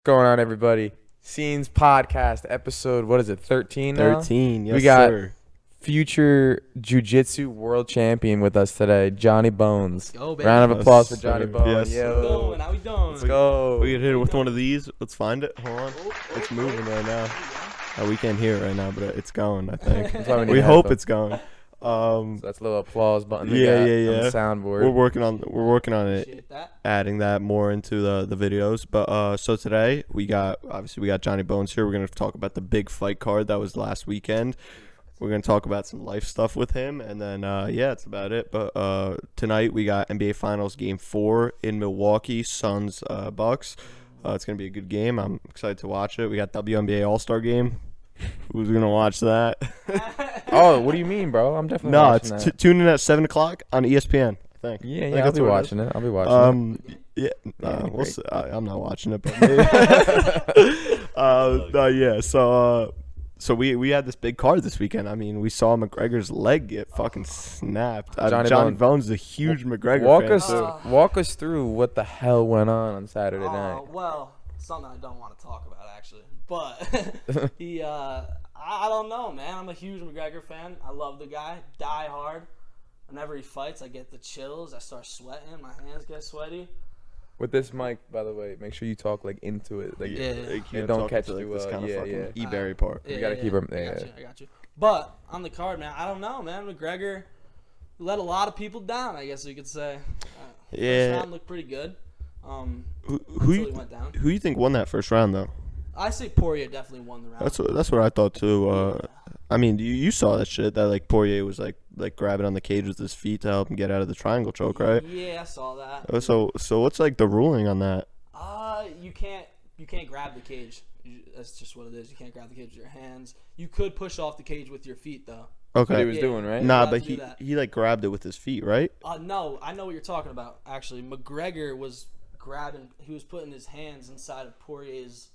Going on, everybody? Scenes Podcast episode, what is it, 13 now? 13, yes, We got sir. future jiu-jitsu world champion with us today, Johnny Bones. Go, baby. Round of Yes, applause for sir. Johnny Bones. Yes, Yo. sir. Going? How we doing? Let's go. We can hit it with one of these. Let's find it. Hold on. It's moving right now. We can't hear it right now, but it's going, I think. That's why we need We a hope headphone. it's going. So that's a little applause button. we Yeah, got yeah, on the yeah. soundboard. We're working on it, Appreciate that. adding that more into the videos. But so today we got Johnny Bones here. We're gonna talk about the big fight card that was last weekend. We're gonna talk about some life stuff with him, and then that's about it. But tonight we got NBA Finals Game 4 in Milwaukee, Suns Bucks. It's gonna be a good game. I'm excited to watch it. We got WNBA All-Star Game. Who's gonna watch that? Oh, what do you mean, bro? I'm definitely No, watching it's that. tune in at 7:00 on ESPN. I think. Yeah, I think I'll that's be what it watching it. I'll be watching it. Yeah, Yeah, we'll great. see. I'm not watching it, but maybe. Yeah. So we had this big card this weekend. I mean, we saw McGregor's leg get fucking snapped. Johnny Johnny Bones. Bones is a huge McGregor Walk fan. walk us through what the hell went on Saturday night. Well, something I don't want to talk about actually, but I don't know, man. I'm a huge McGregor fan. I love the guy, die hard. Whenever he fights, I get the chills. I start sweating. My hands get sweaty. With this mic, by the way, make sure you talk like into it. Like, Yeah. Like, Yeah, you don't talk catch to, the, this kind of yeah, fucking yeah. E-Berry part. You gotta keep him- I yeah. got you. But on the card, man, I don't know, man. McGregor let a lot of people down, I guess you could say. Yeah. First round looked pretty good. Who Until he you, went down. who you think won that first round though? I say Poirier definitely won the round. That's what I thought too. I mean, you saw that shit that like Poirier was like grabbing on the cage with his feet to help him get out of the triangle choke, right? Yeah, I saw that. So what's like the ruling on that? You can't grab the cage. That's just what it is. You can't grab the cage with your hands. You could push off the cage with your feet though. what he Okay. was doing, right? Nah, allowed but to do that. he like grabbed it with his feet, right? No, I know what you're talking about. Actually, McGregor was grabbing. He was putting his hands inside of Poirier's.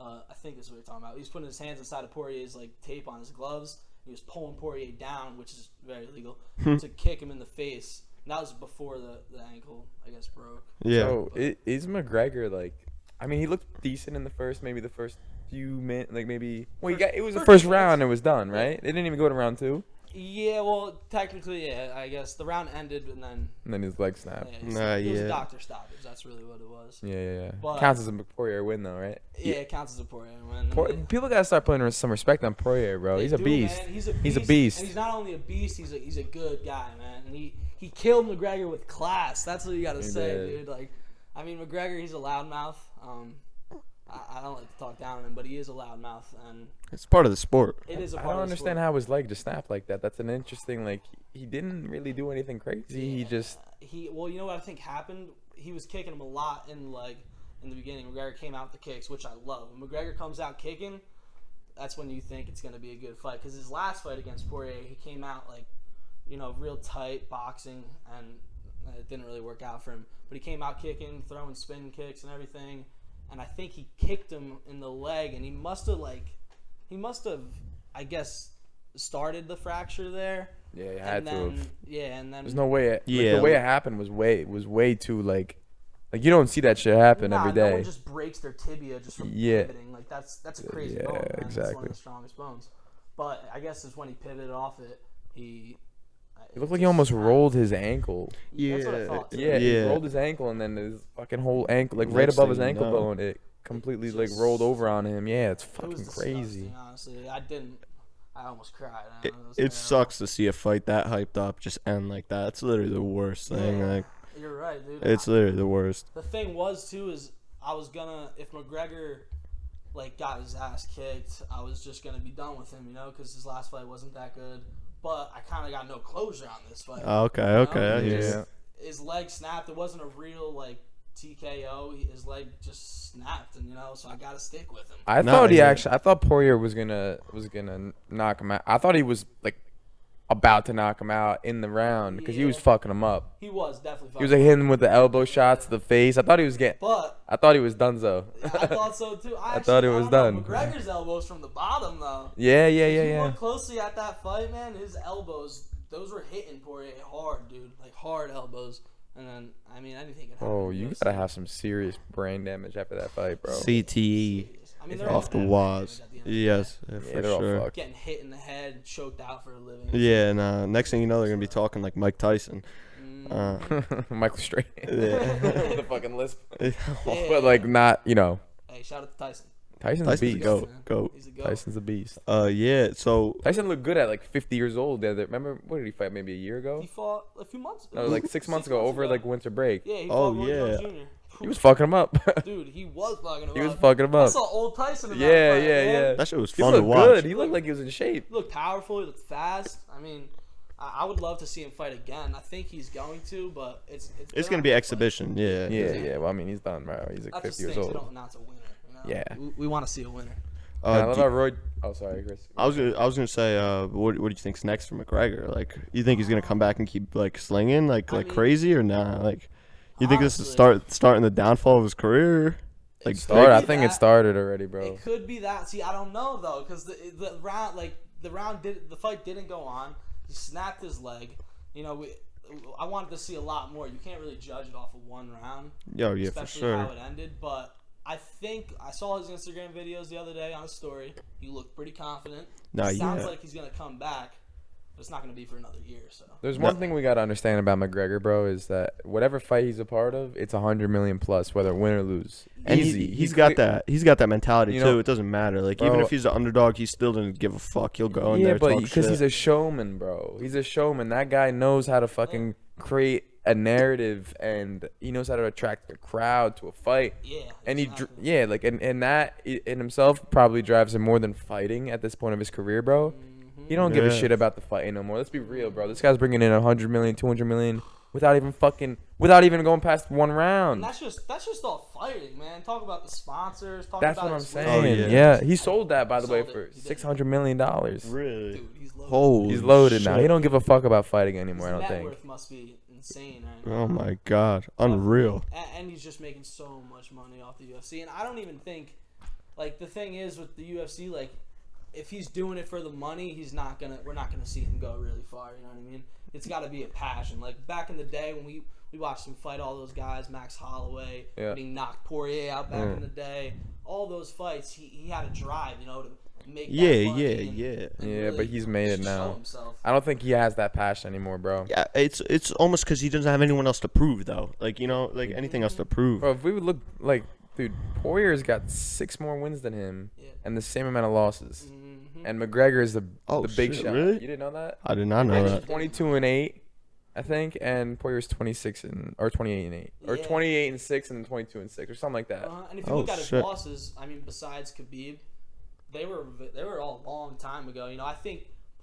I think that's what you're talking about. He was putting his hands inside of Poirier's like tape on his gloves. He was pulling Poirier down, which is very illegal, to kick him in the face. And that was before the ankle, I guess, broke. Yeah. So is McGregor like? I mean, he looked decent in the first few minutes, like maybe. Well, it was the first round. It was done, right? It didn't even go to round 2, Yeah, well, technically, yeah. I guess the round ended and then and then his leg snapped. it was yeah. a doctor stoppage. That's really what it was. Yeah. But- Counts as a Poirier win, though, right? Yeah, it counts as a Poirier win. People gotta start putting some respect on Poirier, bro. They He's a do, beast. man. He's a He's a beast. beast. And he's not only a beast, he's a good guy, man. And he killed McGregor with class. That's what you gotta He say, did. dude. Like, I mean, McGregor, he's a loudmouth. I don't like to talk down on him, but he is a loudmouth, and It's part of the sport. it is a I part don't of the understand sport. how his leg just snapped like that. That's an interesting, like, he didn't really do anything crazy. He just, Well, you know what I think happened? He was kicking him a lot in the beginning. McGregor came out with the kicks, which I love. When McGregor comes out kicking, that's when you think it's going to be a good fight. Because his last fight against Poirier, he came out real tight boxing, and it didn't really work out for him. But he came out kicking, throwing spin kicks and everything, and I think he kicked him in the leg, and he must have, I guess, started the fracture there. yeah, he had and to then, have. Yeah, and then There's no way. Yeah, the way it happened was way too like you don't see that shit happen every No day. one just breaks their tibia just from Yeah. pivoting. Like that's a crazy Yeah, bone, man. It's one exactly. of the strongest bones. But I guess it's when he pivoted off it, It looked like he almost rolled his ankle. That's what I thought. Too. Yeah, he Yeah. rolled his ankle, and then his fucking whole ankle, like right Next above thing his you ankle know. bone, it completely like Just- rolled over on him. Yeah, it's It fucking was crazy. disgusting, honestly, I almost cried. It was it terrible. sucks to see a fight that hyped up just end like that. It's literally the worst thing. Yeah, Like you're right, dude. it's literally the worst. The thing was too is I was gonna, if McGregor got his ass kicked, I was just gonna be done with him, because his last fight wasn't that good. But I kind of got no closure on this fight. Okay. He Yeah. just- his leg snapped. It wasn't a real TKO. His leg just snapped, and so I gotta stick with him. I No, thought yeah. I thought Poirier was gonna knock him out. I thought he was like about to knock him out in the round because he was Yeah. fucking him up. He was definitely. He was like hitting him with the elbow shots to the face. I thought he was getting. But I thought he was donezo. I thought so too. I thought it was don't know. done. McGregor's elbows from the bottom though. Yeah. If you look closely at that fight, man, his elbows, those were hitting Poirier hard, dude. Like hard elbows. And then, I mean, anything can happen. Oh, in you UFC. gotta have some serious brain damage after that fight, bro. CTE I mean, It's they're all off the having walls. damage at the end of the Yes, day. yeah, Yeah, for they're all sure. fucked. Getting hit in the head, choked out for a living. Yeah, and next thing you know, they're gonna be talking like Mike Tyson. Michael Strahan. Yeah. With the fucking lisp. Yeah. But like not, you know. Hey, shout out to Tyson. Tyson's a Tyson's a beast. goat. Man. Goat. He's a goat. Tyson's a beast. Yeah. So Tyson looked good at like 50 years old. Remember what did he fight? Maybe a year ago? He fought a few months ago. No, like 6 months ago over like winter break. Yeah, he Oh, fought Roy Jones yeah. Jr. He was fucking him up. Dude, he was fucking him He up. was fucking him I up. saw old Tyson in that Yeah, fight, yeah, man. yeah. that shit was He fun to looked watch. good. He looked like he was in shape. He looked powerful. He looked fast. I mean, I would love to see him fight again. I think he's going to, but it's It's gonna be exhibition. Yeah. Yeah, yeah. Well, I mean, he's done, bro. He's like That 50 just years stinks. We old. don't announce a winner. You know? Yeah. We want to see a winner. And I love do- how Roy. Oh, sorry, Chris. I was gonna say, what do you think's next for McGregor? Like, you think he's gonna come back and keep like slinging like I mean, crazy or not? Like, you think this is honestly, starting the downfall of his career? Like, Start. I Maybe think it that- started already, bro. It could be that. See, I don't know though, because the fight didn't go on. He snapped his leg. You know, I wanted to see a lot more. You can't really judge it off of one round, Yo, yeah, for especially sure. how it ended. But I think I saw his Instagram videos the other day on his story. He looked pretty confident. Nah, Sounds yeah. like he's gonna come back, but it's not gonna be for another year. So There's one thing we gotta understand about McGregor, bro, is that whatever fight he's a part of, it's 100 million plus, whether win or lose. And Easy. he's got that. He's got that mentality You too. know, It doesn't matter. Like, bro, even if he's an underdog, he still doesn't give a fuck. He'll go in Yeah, there but talk because shit. he's a showman, bro. He's a showman. That guy knows how to fucking create a narrative, and he knows how to attract the crowd to a fight. yeah, And exactly. like, and that in himself probably drives him more than fighting at this point of his career, bro. He don't give a Yeah. shit about the fighting no more. Let's be real, bro. This guy's bringing in 100 million, 200 million without even going past one And round. that's just all fighting, man. Talk about the sponsors. Talk That's about what I'm his saying. wins. Oh, yeah. He sold that, by the way, Sold it. for He did. $600 million. Really? Dude, he's loaded. Holy He's loaded now. shit. He don't give a fuck about fighting His anymore, I don't net think. worth must be insane right now. Oh my god, unreal. And he's just making so much money off the UFC. And I don't even think, like, the thing is with the UFC, like, if he's doing it for the money, we're not gonna see him go really far. You know what I mean? It's got to be a passion. Like back in the day when we watched him fight all those guys, Max Holloway, Yeah. when he knocked Poirier out back in the day. All those fights, he had a drive, you know, to make. Yeah, that money yeah, and- yeah. and Yeah, really but he's made it show now. himself. I don't think he has that passion anymore, bro. Yeah, it's almost because he doesn't have anyone else to prove though. Like, you know, like anything else to prove. Bro, if we would look like, dude, Poirier's got 6 more wins than him Yeah. and the same amount of losses. Mhm. And McGregor is the Oh, big shit, shot. really? You didn't know that? I did not know McGregor's that. 22-8, I think, and Poirier's 28-8, or Yeah. 28-6 and 22-6, or something like that. And if you Oh, look at his shit. losses, I mean, besides Khabib, they were all a long time ago. You know,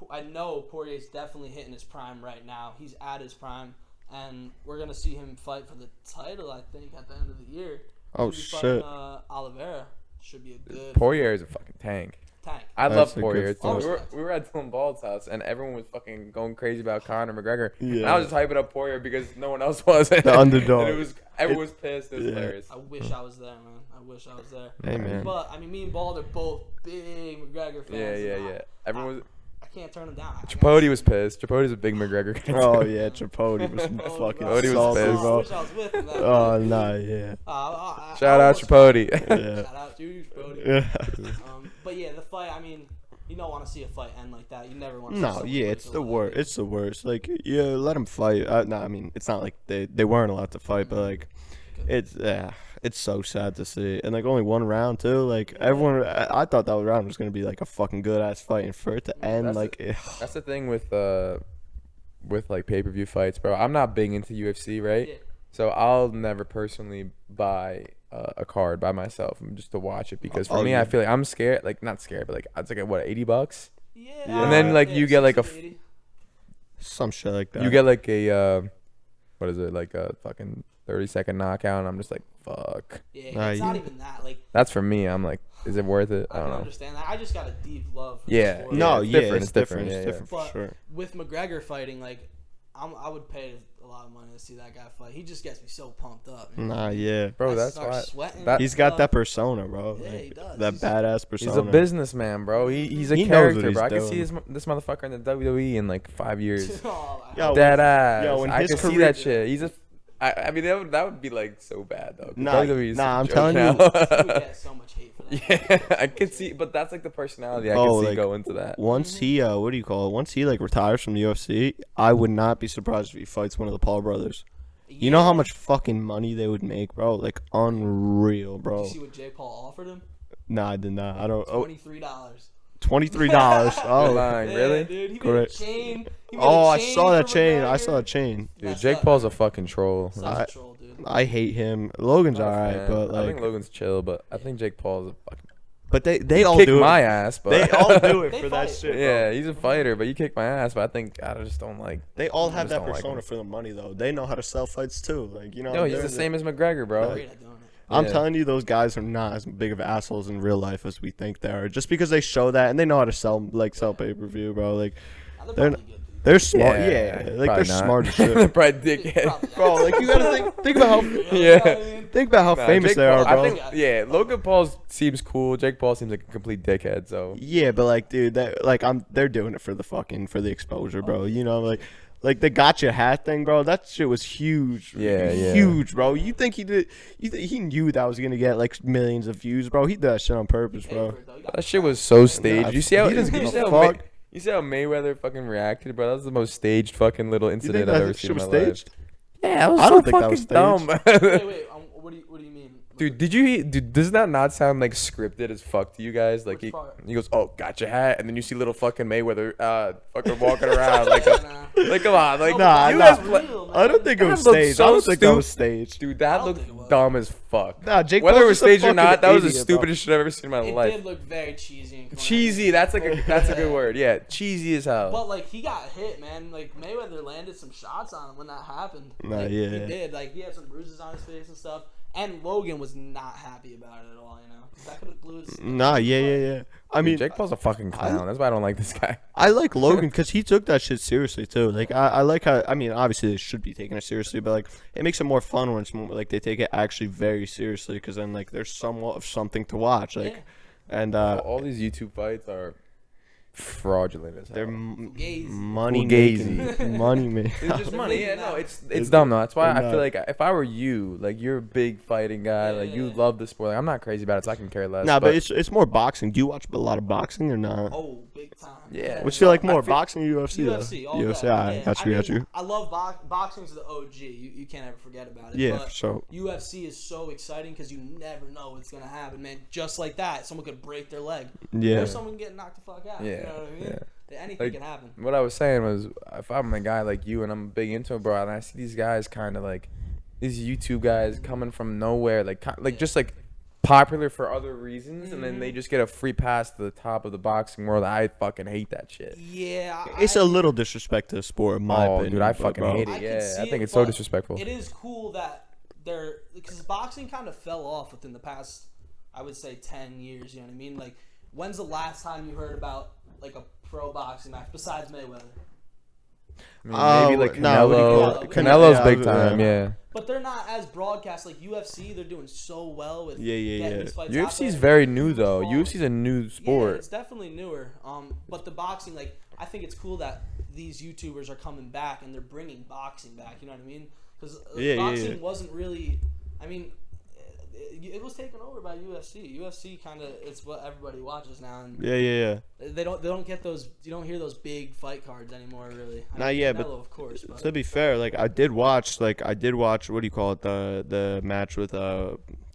I know Poirier's definitely hitting his prime right now. He's at his prime, and we're gonna see him fight for the title. I think at the end of the year. Oh, He'll be shit. fighting, Oliveira should be a good Poirier is a fucking tank. tank. I That's love a good Poirier too. fight. We were at Dylan Bald's house and everyone was fucking going crazy about Conor McGregor. And Yeah. I was just hyping up Poirier because no one else was. The underdog. And everyone was pissed. It was Yeah. hilarious. I wish I was there, man. I wish I was there. Hey, man. But I mean, me and Bald are both big McGregor fans. Yeah, and yeah. Everyone was. I can't turn him down. Chipotle was pissed. Chipotle's a big McGregor guy. Oh too. yeah, Chipotle was fucking Chipotle was salty, pissed. I bro. wish I was with him. That Oh night. nah, yeah, Shout out Chipotle. yeah, Shout out to you, Brody. yeah. But yeah, the fight. I mean, you don't want to see a fight end like that. You never want to. No, yeah, it's the worst. It's the worst. Like, yeah, let them fight. No, I mean, it's not like they weren't allowed to fight, but like, it's so sad to see. And like only one round too. Like everyone, I thought that round was gonna be like a fucking good ass fight, and for it to end That's like, That's the thing with like pay-per-view fights, bro. I'm not big into UFC, right? Yeah. So I'll never personally buy a card by myself just to watch it because for Oh, me, yeah. I feel like I'm scared. Like not scared, but like it's like what, $80? Yeah. And then, like, you get, like, a 60 to 80. some shit like that. You get like a what is it, like a fucking 30-second knockout, and I'm just like, fuck. Yeah, Nah, it's not you- even that. Like, That's for me. I'm like, is it worth it? I I can don't know. understand that. I just got a deep love. For Yeah, the sport. no, it's yeah, different, it's different. yeah, It's yeah. different for But sure. with McGregor fighting, like, I would pay a lot of money to see that guy fight. He just gets me so pumped up. Man. Nah, yeah. Bro, I that's start why. sweating. that- He's got that persona, bro. Yeah, Like, he does. that He's- badass persona. He's a businessman, bro. He's a He knows character, what he's bro. I can see doing. this motherfucker in the WWE in like 5 years. Oh, Yo, Dead ass. yo, when I his can see career- that shit. I mean that would be like so bad though. Nah, WWE's nah, a I'm joke telling now. you. He would get so much hate for that. Yeah, I could see, but that's like the personality I Oh, could see like, go into that. Once he what do you call it? Once he like retires from the UFC, I would not be surprised if he fights one of the Paul brothers. You know how much fucking money they would make, bro? Like unreal, Did bro. you see what Jake Paul offered him? Nah, I did not. I don't. Oh, $23. $23. You're Oh, lying, Yeah, really? dude. He made a Correct. chain. He made oh, a I chain saw that for chain. I McGregor. saw that chain. Dude, Messed Jake up, Paul's a man. fucking troll. Such I- a troll, dude. I hate him. Logan's Not a alright, fan. but I think like, Logan's chill, but I think Jake Paul's a fucking but they all kick do my it. ass. But They all do it They for that fight. shit. Bro. Yeah, he's a fighter, but you kick my ass. But I think I just don't like. They all I have just that don't like persona him. for the money, though. They know how to sell fights too. Like No, he's the same as McGregor, bro. Great at doing it. I'm Yeah. telling you, those guys are not as big of assholes in real life as we think they are. Just because they show that and they know how to sell pay per view, bro. Like Now, They're probably good people. they're smart. Yeah, like probably they're not. smart as They're shit, probably Probably dickhead. bro. Like you gotta think about how Yeah. think about how Nah, famous Jake they are, Paul- bro. I think, yeah, Logan Paul seems cool. Jake Paul seems like a complete dickhead. So Yeah, but like, dude, they're doing it for the exposure, bro. You know, like the gotcha hat thing, bro. That shit was huge. Yeah, yeah. Huge, bro. You think he did? He knew that was gonna get like millions of views, bro. He did that shit on purpose, Pay bro. for it, though. You got that shit was so staged. Nah, You see how he doesn't give a fuck. You see how Mayweather fucking reacted, bro? That was the most staged fucking little You think incident I've ever that seen shit in was my life. staged? Yeah, that was I so don't think that fucking was dumb. Wait. What do you mean? Dude, dude, does that not sound like scripted as fuck to you guys? Like Which part? he goes, "Oh, got your hat," and then you see little fucking Mayweather, fucking walking around like Nah. like come on, like Nah, you nah. guys, Real, man. I don't think it That was looked staged. so I don't think that was stupid. staged. dude, I that don't looked think it was. dumb as fuck. Nah, Jake Whether it Paul's was just a staged or fucking not, that was the idiot, bro. stupidest shit I've ever seen in my It life. did look very cheesy. And corny. Cheesy, that's a good word. Yeah, cheesy as hell. But like he got hit, man. Like Mayweather landed some shots on him when that happened. Nah, Like, yeah. he did. Like he had some bruises on his face and stuff. And Logan was not happy about it at all. You know, that could have blew his. Nah, yeah. I Dude, mean, Jake Paul's a fucking clown. That's why I don't like this guy. I like Logan because he took that shit seriously too. Like I like how, I mean, obviously they should be taking it seriously, but like it makes it more fun when it's more like they take it actually very seriously, because then like there's somewhat of something to watch. Like, Yeah. and All these YouTube fights are fraudulent as hell. they're Fugazi. money Fugazi. making, money making. It's just They're money. making Yeah, no, that. it's dumb though. That's why They're I feel not. like if I were you, like you're a big fighting guy, like you Yeah. love the sport. Like, I'm not crazy about it, so I can care less. Nah, but it's more boxing. Do you watch a lot of boxing or not? Oh, big time. Yeah. Which you like I more, feel- boxing or UFC? UFC, though? all UFC. day. I Yeah. got you. I Got mean, you. I love boxing's the OG. You can't ever forget about it. Yeah, but for sure. UFC is so exciting because you never know what's gonna happen, man. Just like that, someone could break their leg. Yeah. Or someone get knocked the fuck out. Yeah, You know what I mean? yeah. Anything Like, can happen. What I was saying was, if I'm a guy like you and I'm big into it, bro, and I see these guys kind of like these YouTube guys coming from nowhere, just like popular for other reasons, and then they just get a free pass to the top of the boxing world. I fucking hate that shit. Yeah, It's a little disrespect to the sport, in my Oh, opinion. dude, I but, fucking bro. hate I it. can Yeah, see I think it, it's so but disrespectful. It is cool that because boxing kind of fell off within the past, I would say, 10 years. You know what I mean? Like, when's the last time you heard about like a pro boxing match besides Mayweather? I mean, maybe like no, what do you Canelo. call it? Canelo's Yeah, big yeah. time. Yeah. But they're not as broadcast like UFC. They're doing so well with Yeah, getting yeah. these fights out UFC's there. very new though. Well, UFC's a new Yeah, sport. it's definitely newer. But the boxing, like, I think it's cool that these YouTubers are coming back and they're bringing boxing back. You know what I mean? Because boxing wasn't really. I mean, it was taken over by UFC. UFC kind of it's what everybody watches now, and Yeah. they don't get those. You don't hear those big fight cards anymore, really. I Nah, mean, yeah, Canelo, but of course. But To be fair, like I did watch what do you call it, the match with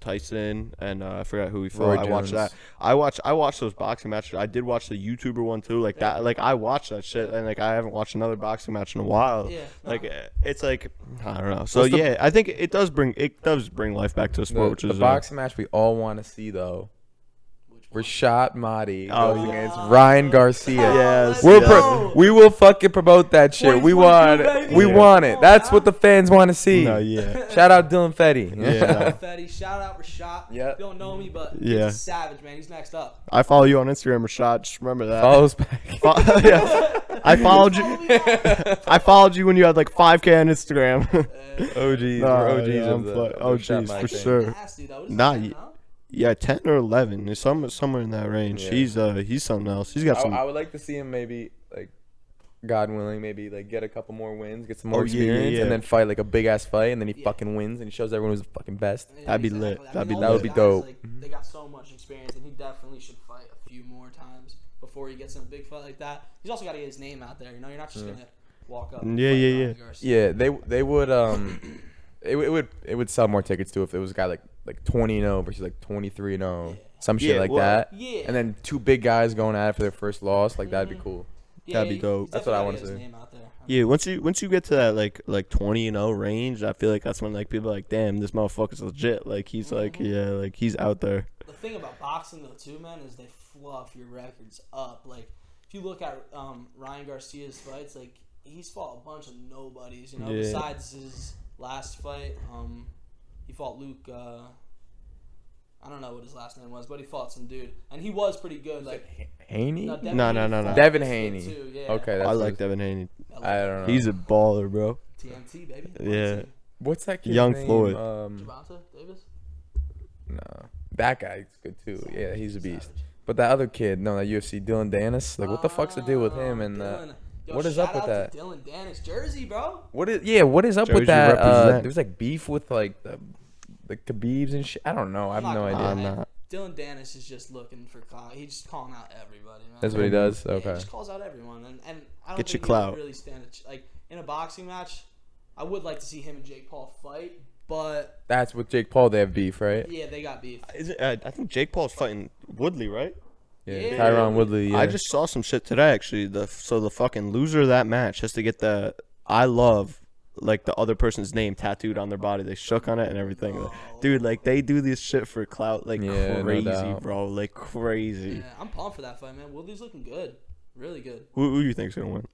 Tyson and I forgot who he fought. Roy I watched Jones. that. I watched those boxing matches. I did watch the YouTuber one too. Like that. Like I watched that shit, and like I haven't watched another boxing match in a while. Yeah, Like it's like I don't know. So What's the- yeah, I think it does bring life back to the sport, which The is boxing match we all want to see though. Rashad Mahdi Oh, goes yeah. against Ryan Garcia. Yes, We'll yes. we will fucking promote that shit. We 2022, want baby. we Yeah. want it. That's what the fans want to see. No, yeah. Shout out Dylan Fetty. Yeah. Fetty, shout out Rashad. Yeah. You don't know me, but Yeah. he's a savage, man. He's next up. I follow you on Instagram, Rashad. Just remember that. Follows back. Yeah. I followed you. I followed you when you had like 5K on Instagram. OGs. Nah, we're OGs yeah, of I'm the play- of the Shot OGs Mike for thing. sure. Nasty, though. What is Nah, he, 10 ye- now? Yeah, 10 or 11. It's somewhere in that range. Yeah. He's something else. He's got some. I would like to see him maybe like God willing, maybe like get a couple more wins, get some more Yeah, yeah, experience, yeah. and then fight like a big ass fight, and then he Yeah. fucking wins, and he shows everyone who's the fucking best. Yeah, That'd be lit. exactly. That'd be all That lit. would those be guys, dope. Like, they got so much experience, and he definitely should fight a few more times before he gets in a big fight like that. He's also got to get his name out there. You know, you're not just gonna walk up. And Yeah, fight yeah, Ryan yeah. Garcia. Yeah, they would it would sell more tickets too if it was a guy like 20-0 versus like 23-0, Yeah. some shit Yeah, like well, that. Yeah. And then two big guys going at it for their first loss, like that'd be cool. That'd be he's dope. That's what I definitely wanna gotta get see. his name out there. Yeah, once you get to that like 20-0 range, I feel like that's when like people are like, damn, this motherfucker's legit. Like he's like like he's out there. The thing about boxing though too, man, is they fluff your records up. Like if you look at Ryan Garcia's fights, like he's fought a bunch of nobodies. You know, Yeah. besides his last fight, he fought Luke. I don't know what his last name was, but he fought some dude, and he was pretty good. Like Haney? Devin No, Haney no, no, no. fought Devin this kid, Haney. too, yeah. Okay, that's I like what- Devin Haney. I don't know. He's a baller, bro. TMT baby. Yeah. What's that kid's Young name? Floyd. Javante Davis. No, that guy's good too. Yeah, he's a beast. Savage. But that other kid, no, that UFC Dylan Dennis. Like, what the fuck's the deal with him? And Dylan. Yo, what is shout up with out that? to Dylan Dennis jersey, bro. What is up Jersey with that? represent. There was like beef with like the Khabibs and shit. I don't know. I have I'm no not gonna idea. lie, I'm man. not. Dylan Dennis is just looking for clout. He's just calling out everybody, man. That's what he does. Yeah, Okay. he just calls out everyone, and I don't Get think your he clout. would really stand like in a boxing match. I would like to see him and Jake Paul fight, but That's with Jake Paul. They have beef, right? yeah, they got beef. Is it? I think Jake Paul's fighting Woodley, right? Yeah. Tyron Woodley. Yeah. I just saw some shit today actually. The fucking loser of that match has to get the I love like the other person's name tattooed on their body. They shook on it and everything. No. Dude, like they do this shit for clout like Yeah, no crazy, doubt. bro. Like crazy. Yeah, I'm pumped for that fight, man. Woodley's looking good, really good. Who do you think's gonna win?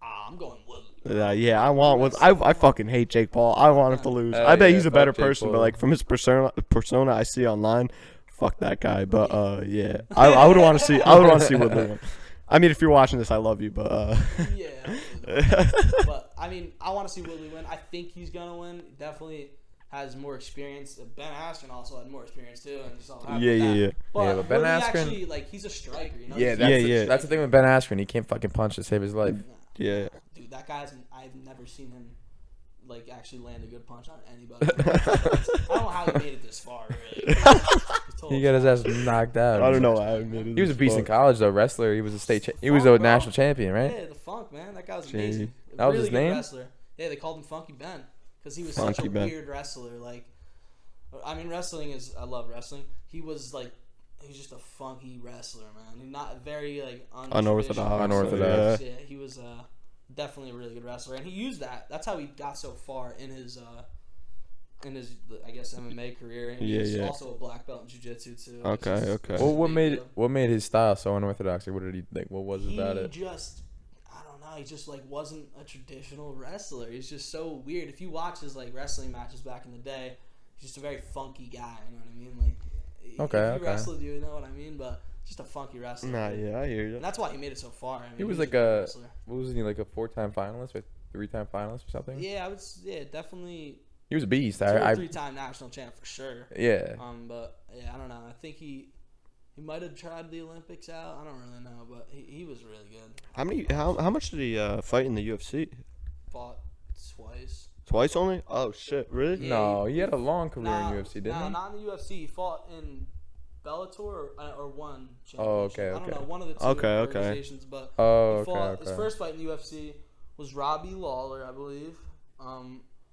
I'm going Woodley. Yeah, I want with I fucking hate Jake Paul. I want him to lose. I bet yeah, he's a fuck better Jake person, but Paul. like from his persona I see online, fuck that guy. But yeah, I would want to see Woodley win. I mean, if you're watching this, I love you, but Yeah. But I mean, I want to see Woodley win. I think he's gonna win. Definitely has more experience. Ben Askren also had more experience too, and just all happened Yeah, with yeah, that. yeah. But, Yeah, but Ben Woodley Askren- actually, like, he's a striker. You know? Yeah, He's- that's Yeah, the, yeah. that's the thing with Ben Askren. He can't fucking punch to save his life. yeah. Dude, that guy's. I've never seen him like actually land a good punch on anybody. I don't know how he made it this far. Really. He got his ass knocked out. I don't know how he made it. He was a this beast in far. college though. Wrestler. He was a he was a Funk, bro. national champion, right? Yeah, the Funk, man. That guy was Gee. amazing. That was Really his good name? Wrestler. Yeah, they called him Funky Ben because he was such Funky a Ben. weird wrestler. Like, I mean, wrestling is. I love wrestling. He's just a funky wrestler, man. He's not very like Unorthodox. Unorthodox. Yeah, he was definitely a really good wrestler, and he used that. That's how he got so far in his I guess MMA career. And Yeah, he's yeah. also a black belt in jiu-jitsu too. Okay, It's just- okay. it's Well, just what big made deal. what made his style so unorthodox? Like, what did he like? What was it about He it? just, I don't know. He just like wasn't a traditional wrestler. He's just so weird. If you watch his like wrestling matches back in the day, he's just a very funky guy. You know what I mean? Like, Okay, if you okay. wrestled, you know what I mean. But just a funky wrestler. Nah, yeah, I hear you. And that's why he made it so far. I mean, He was a like good a wrestler. what was he like a 4-time finalist or 3-time finalist or something? Yeah, definitely He was a beast. 2 or I 3-time national champ for sure. yeah. But yeah, I don't know. I think he might have tried the Olympics out. I don't really know, but he was really good. How much did he fight in the UFC? Fought twice. Twice only? Oh shit, really? Yeah, No, he had a long career Nah, in UFC, didn't nah, he? not in the UFC. He fought in Bellator or one championship. Oh, okay, I don't okay. know, one of the two Okay, okay. organizations. But Oh, he okay, fought, his okay. first fight in the UFC was Robbie Lawler, I believe.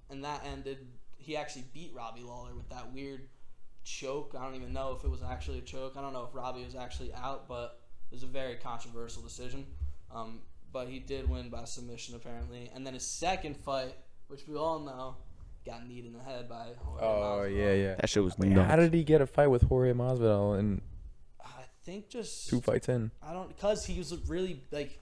And that ended. He actually beat Robbie Lawler with that weird choke. I don't even know if it was actually a choke. I don't know if Robbie was actually out, but it was a very controversial decision. But he did win by submission apparently. And then his second fight, which we all know, got kneed in the head by Jorge Oh Masvidal. yeah, yeah. That shit was Wait, nuts. how did he get a fight with Jorge Masvidal in I think just 2 fights in? I don't because he was a really like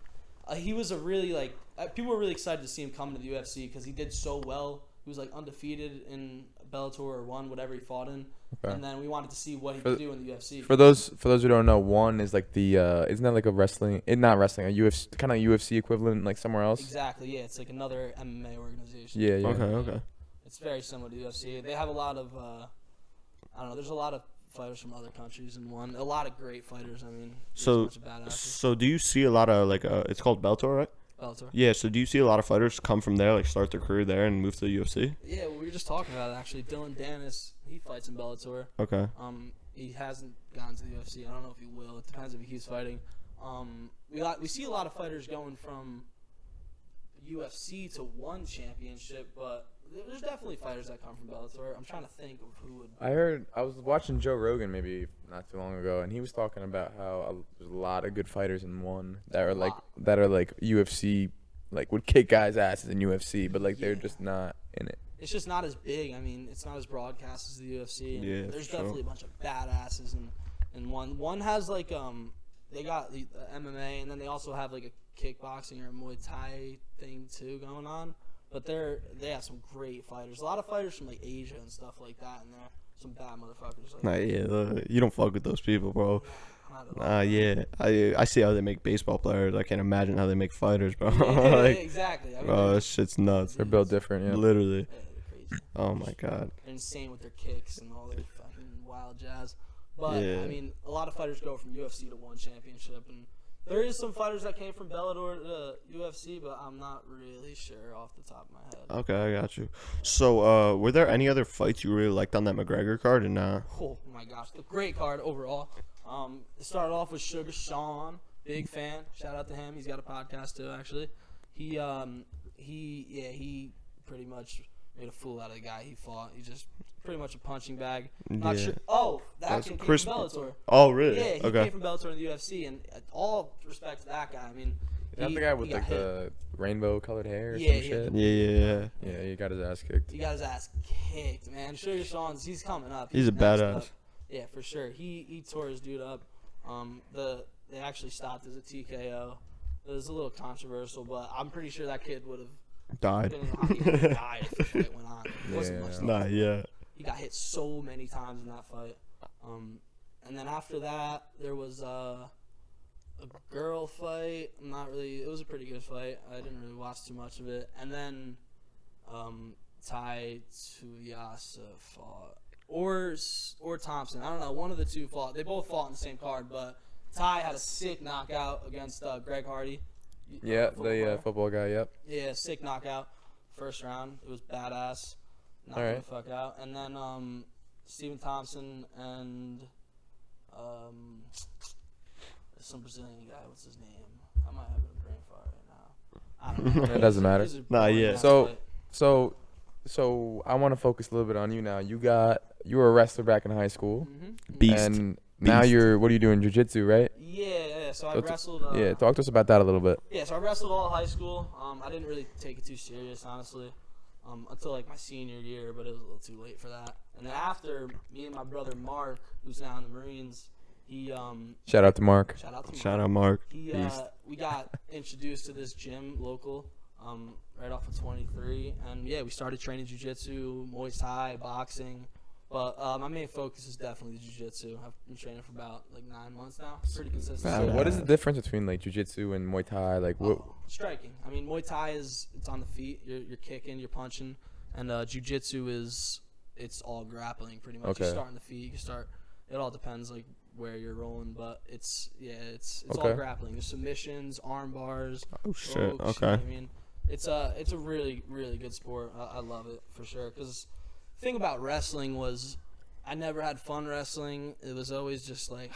he was a really like people were really excited to see him come to the UFC because he did so well. He was like undefeated in Bellator or won whatever he fought in, Okay. and then we wanted to see what he For- could do in the UFC. For those who don't know, one is like the isn't that like a wrestling? Not wrestling, a UFC kind of UFC equivalent, like somewhere else. Exactly, yeah, it's like another MMA organization. Yeah, yeah. Okay. It's very similar to UFC. They have a lot of I don't know. There's a lot of fighters from other countries in one. A lot of great fighters. I mean, there's a So, bunch of badasses. so do you see a lot of like it's called Bellator, right? Bellator. Yeah, so do you see a lot of fighters come from there, like start their career there and move to the UFC? Yeah, we were just talking about it actually. Dylan Dennis, he fights in Bellator. Okay. He hasn't gone to the UFC. I don't know if he will. It depends if he keeps fighting. We see a lot of fighters going from UFC to one championship, but there's definitely fighters that come from Bellator. I'm trying to think of who would. I was watching Joe Rogan maybe not too long ago, and he was talking about how there's a lot of good fighters in one that are like UFC, like would kick guys' asses in UFC, but like they're just not in it. It's just not as big. I mean, it's not as broadcast as the UFC. And Yeah, there's for sure. definitely a bunch of badasses in one. One has like they got the MMA, and then they also have like a kickboxing or a Muay Thai thing too going on. But they have some great fighters. A lot of fighters from like Asia and stuff like that in there. Some bad motherfuckers. Like Nah, yeah, you don't fuck with those people, bro. not at all. Yeah, I see how they make baseball players. I can't imagine how they make fighters, bro. Yeah, like, exactly. I mean, bro, they're this shit's nuts. They're built different, yeah. Literally. they're crazy. Oh my god. They're insane with their kicks and all their fucking wild jazz. But Yeah. I mean, a lot of fighters go from UFC to one championship, and there is some fighters that came from Bellator to UFC, but I'm not really sure off the top of my head. Okay, I got you. So, were there any other fights you really liked on that McGregor card? And Oh my gosh, the great card overall. It started off with Sugar Sean, big fan. Shout out to him. He's got a podcast too, actually. He pretty much made a fool out of the guy he fought. He's just pretty much a punching bag. Not Yeah. sure. Oh, that That's kid came Chris- from Bellator. oh, really? Yeah, he Okay. came from Bellator in the UFC, and all respect to that guy. I mean, Is that the guy with he got like hit. the rainbow colored hair or Yeah, some yeah. shit? Yeah. Yeah, he got his ass kicked. He got his ass kicked, man. Sugar Sean's he's coming up. He's a next badass. up. Yeah, for sure. He tore his dude up. They actually stopped as a TKO. It was a little controversial, but I'm pretty sure that kid would have Died. been he would have died if the fight went on. It wasn't Yeah. much. Nah, yeah. He got hit so many times in that fight. And then after that, there was a girl fight. It was a pretty good fight. I didn't really watch too much of it. And then Tai Tuivasa fought. Or Thompson. I don't know. One of the two fought. They both fought on the same card, but Ty had a sick knockout against Greg Hardy. Yeah, football the player. football guy. Yep. Yeah, sick knockout. First round. It was badass. Knocked Alright. him the fuck out. And then Stephen Thompson and some Brazilian guy. What's his name? I might have a brain fart right now. I don't know. It doesn't matter. It was a Nah, boring yeah. ass So- fight. So I want to focus a little bit on you now. You were a wrestler back in high school, Beast. and now Beast. what are you doing? Jiu-jitsu, right? Yeah. So I So t- wrestled. Yeah, talk to us about that a little bit. Yeah, so I wrestled all high school. I didn't really take it too serious, honestly, until like my senior year, but it was a little too late for that. And then after, me and my brother Mark, who's now in the Marines, he Shout out to Mark. shout out to Mark. Shout out Mark. He Beast. we got introduced to this gym local, right off of 23, and yeah, we started training jiu-jitsu, Muay Thai, boxing. But my main focus is definitely jiu-jitsu. I've been training for about like 9 months now, pretty consistent. So Badass. what is the difference between like jiu-jitsu and Muay Thai? Like what? Striking. I mean, Muay Thai it's on the feet. You're kicking, you're punching, and jiu-jitsu it's all grappling pretty much. You Okay. start on the feet. You can start. It all depends like where you're rolling, but it's all Okay. grappling. There's submissions, arm bars. Oh shit. ropes, Okay. you know what I mean, it's a really really good sport. I love it for sure. Because the thing about wrestling was I never had fun wrestling. It was always just like.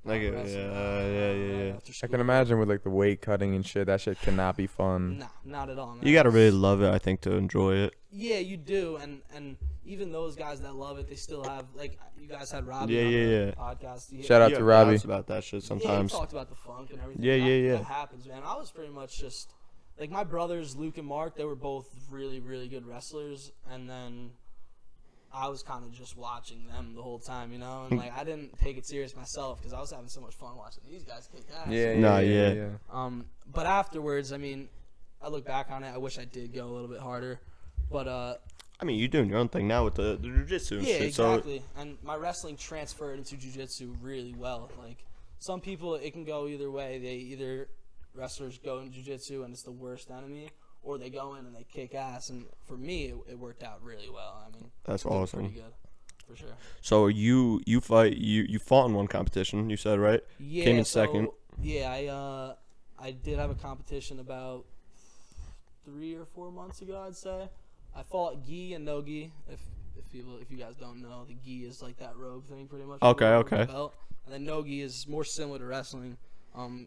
Like it, wrestling, yeah. after I school. can imagine with like the weight cutting and shit. That shit cannot be fun. Nah, not at all, man. You gotta really love it, I think, to enjoy it. Yeah, you do, and even those guys that love it, they still have like you guys had Robbie Yeah, on yeah, the yeah. podcast. He- Shout out You to have Robbie. doubts about that shit Yeah, sometimes. he talked about the funk and everything. Yeah, That- yeah, yeah. That happens, man. I was pretty much just like my brothers, Luke and Mark. They were both really, really good wrestlers, and then I was kind of just watching them the whole time, you know. And like I didn't take it serious myself because I was having so much fun watching these guys kick ass. Yeah, yeah, Nah, yeah. But afterwards, I mean, I look back on it. I wish I did go a little bit harder, but I mean, you're doing your own thing now with the jiu-jitsu and yeah, shit. exactly. And my wrestling transferred into jiu-jitsu really well. Like some people, it can go either way. They either wrestlers go in jiu-jitsu and it's the worst enemy, or they go in and they kick ass. And for me, it worked out really well. I mean, That's it was awesome. pretty good, for sure. So you fought in one competition, you said, right? Yeah, Came in so, second. Yeah, I did have a competition about 3 or 4 months ago, I'd say. I fought gi and no gi. If you guys don't know, the gi is like that robe thing, pretty much. Okay, Robe okay. Belt. And then no gi is more similar to wrestling.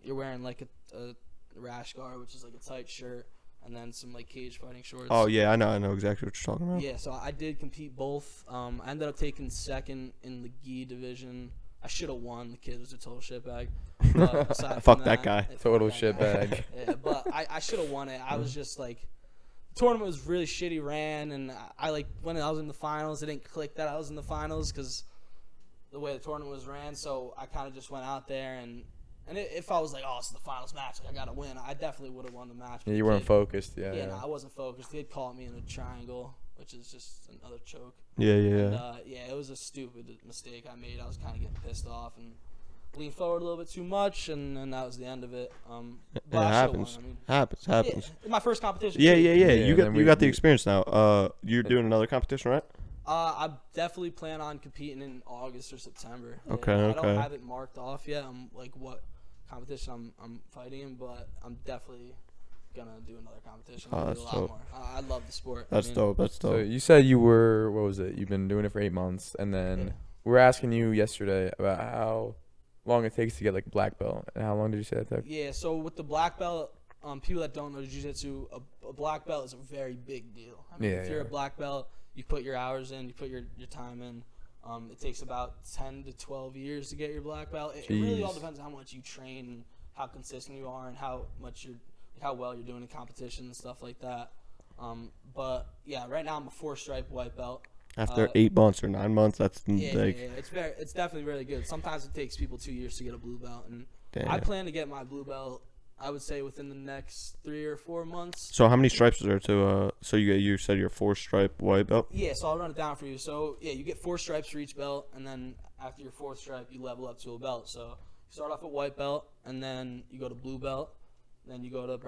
You're wearing like a rash guard, which is like a tight shirt, and then some like cage fighting shorts. Oh yeah, I know exactly what you're talking about. Yeah, so I did compete both. I ended up taking second in the gi division. I should have won. The kid was a total shitbag. But aside Fuck from that guy. fuck Total that shitbag. guy. Yeah, but I should have won it. I was just like, the tournament was really shitty ran, and I like when I was in the finals, it didn't click that I was in the finals because the way the tournament was ran. So I kind of just went out there and if I was like, oh, it's the finals match, like I gotta win, I definitely would have won the match. Yeah, you weren't focused. Yeah. Yeah, no, I wasn't focused. He had caught me in a triangle, which is just another choke. Yeah. And, it was a stupid mistake I made. I was kind of getting pissed off and leaned forward a little bit too much, and then that was the end of it. But It I happens. should've won. Happens. Yeah, my first competition. Yeah. too. You then got the experience now. You're doing another competition, right? I definitely plan on competing in August or September. Yeah, Okay, I okay. don't have it marked off yet. I'm like what competition I'm fighting in, but I'm definitely gonna do another competition. Oh, I'll do that's a lot dope. more. I love the sport. That's dope. That's So dope. you said you were, what was it? You've been doing it for 8 months, and then Yeah. we were asking you yesterday about how long it takes to get like black belt, and how long did you say that took? Yeah, so with the black belt, people that don't know jiu-jitsu, a black belt is a very big deal. I mean, Yeah, if you're yeah. a black belt, you put your hours in, you put your time in. It takes about 10 to 12 years to get your black belt. It really all Jeez. depends on how much you train and how consistent you are and how well you're doing in competition and stuff like that. But yeah, right now I'm a 4-stripe white belt. After 8 months or 9 months, that's Yeah, like, it's definitely really good. Sometimes it takes people 2 years to get a blue belt, and damn. I plan to get my blue belt, I would say, within the next 3 or 4 months. So how many stripes is there to? So you said you're 4-stripe white belt. Yeah, so I'll run it down for you. So yeah, you get 4 stripes for each belt, and then after your 4th stripe, you level up to a belt. So you start off at white belt, and then you go to blue belt, then you go to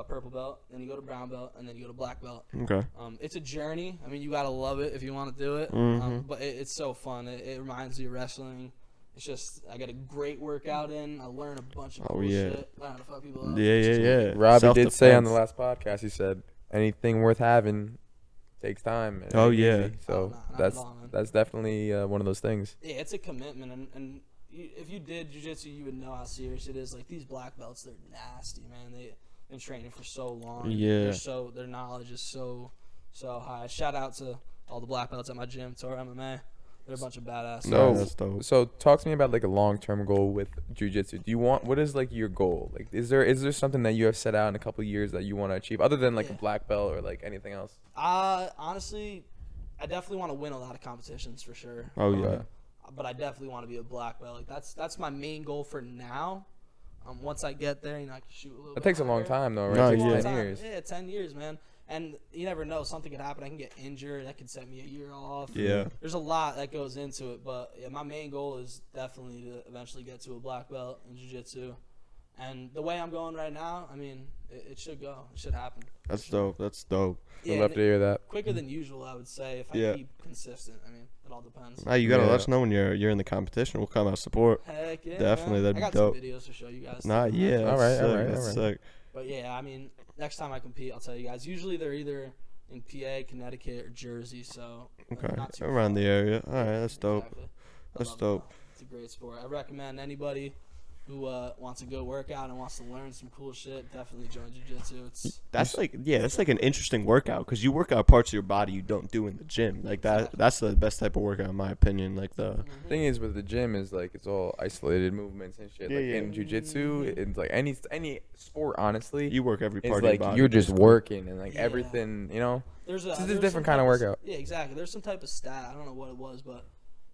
purple belt, then you go to brown belt, and then you go to black belt. Okay. It's a journey. I mean, you gotta love it if you want to do it. Mhm. But it's so fun. It reminds me of wrestling. It's just I get a great workout in. I learn a bunch of cool yeah. shit. Learn how to fuck people up. Yeah. It's just great. Robbie did say on the Self-defense. last podcast, he said anything worth having takes time. and Oh, ain't yeah. easy. So Nah, not that's at all, man. that's definitely one of those things. Yeah, it's a commitment, and if you did jiu-jitsu, you would know how serious it is. Like these black belts, they're nasty, man. They've been training for so long. Yeah. Their knowledge is so high. Shout out to all the black belts at my gym, Tor MMA. They're a bunch of badass. So- that's dope. So talk to me about like a long-term goal with jiu-jitsu. What is like your goal? Like is there something that you have set out in a couple of years that you want to achieve other than like a Yeah. black belt or like anything else? Honestly, I definitely want to win a lot of competitions for sure. Oh yeah. But I definitely want to be a black belt. Like that's my main goal for now. Once I get there, I can shoot a little. That bit takes a long higher. time though, right? No, It takes yeah. 10 Time. years. Yeah, 10 years, man. And you never know, something could happen. I can get injured. That could set me a year off. Yeah. There's a lot that goes into it, but yeah, my main goal is definitely to eventually get to a black belt in jiu-jitsu. And the way I'm going right now, I mean, it should go. It should happen. That's dope. That's dope. I'd love to hear that. Quicker than usual, I would say, if I Yeah. keep consistent. I mean, it all depends. Now you gotta Yeah. let us know when you're in the competition. We'll come out support. Heck yeah, Definitely, man. that'd I be got dope. some videos to show you guys. Nah, yeah. All That's right, all sick. right, That's all sick. But yeah, I mean, next time I compete, I'll tell you guys. Usually they're either in PA, Connecticut, or Jersey, so Okay, not too around far. the area. All right, that's dope. Exactly. I That's love it, dope. though. It's a great sport. I recommend anybody who wants a good workout and wants to learn some cool shit, definitely join jiu-jitsu. It's That's like that's like an interesting workout because you work out parts of your body you don't do in the gym. Like that. Exactly. That's the best type of workout in my opinion. Like the Thing is with the gym is like it's all isolated movements and shit. Yeah, like yeah. in jiu-jitsu, it's like any sport honestly. you work every It's part of like your body. you're just basically. working and like Yeah. everything, you know. there's This is a there's different some kind of type workout. Yeah, exactly. There's some type of stat. I don't know what it was, but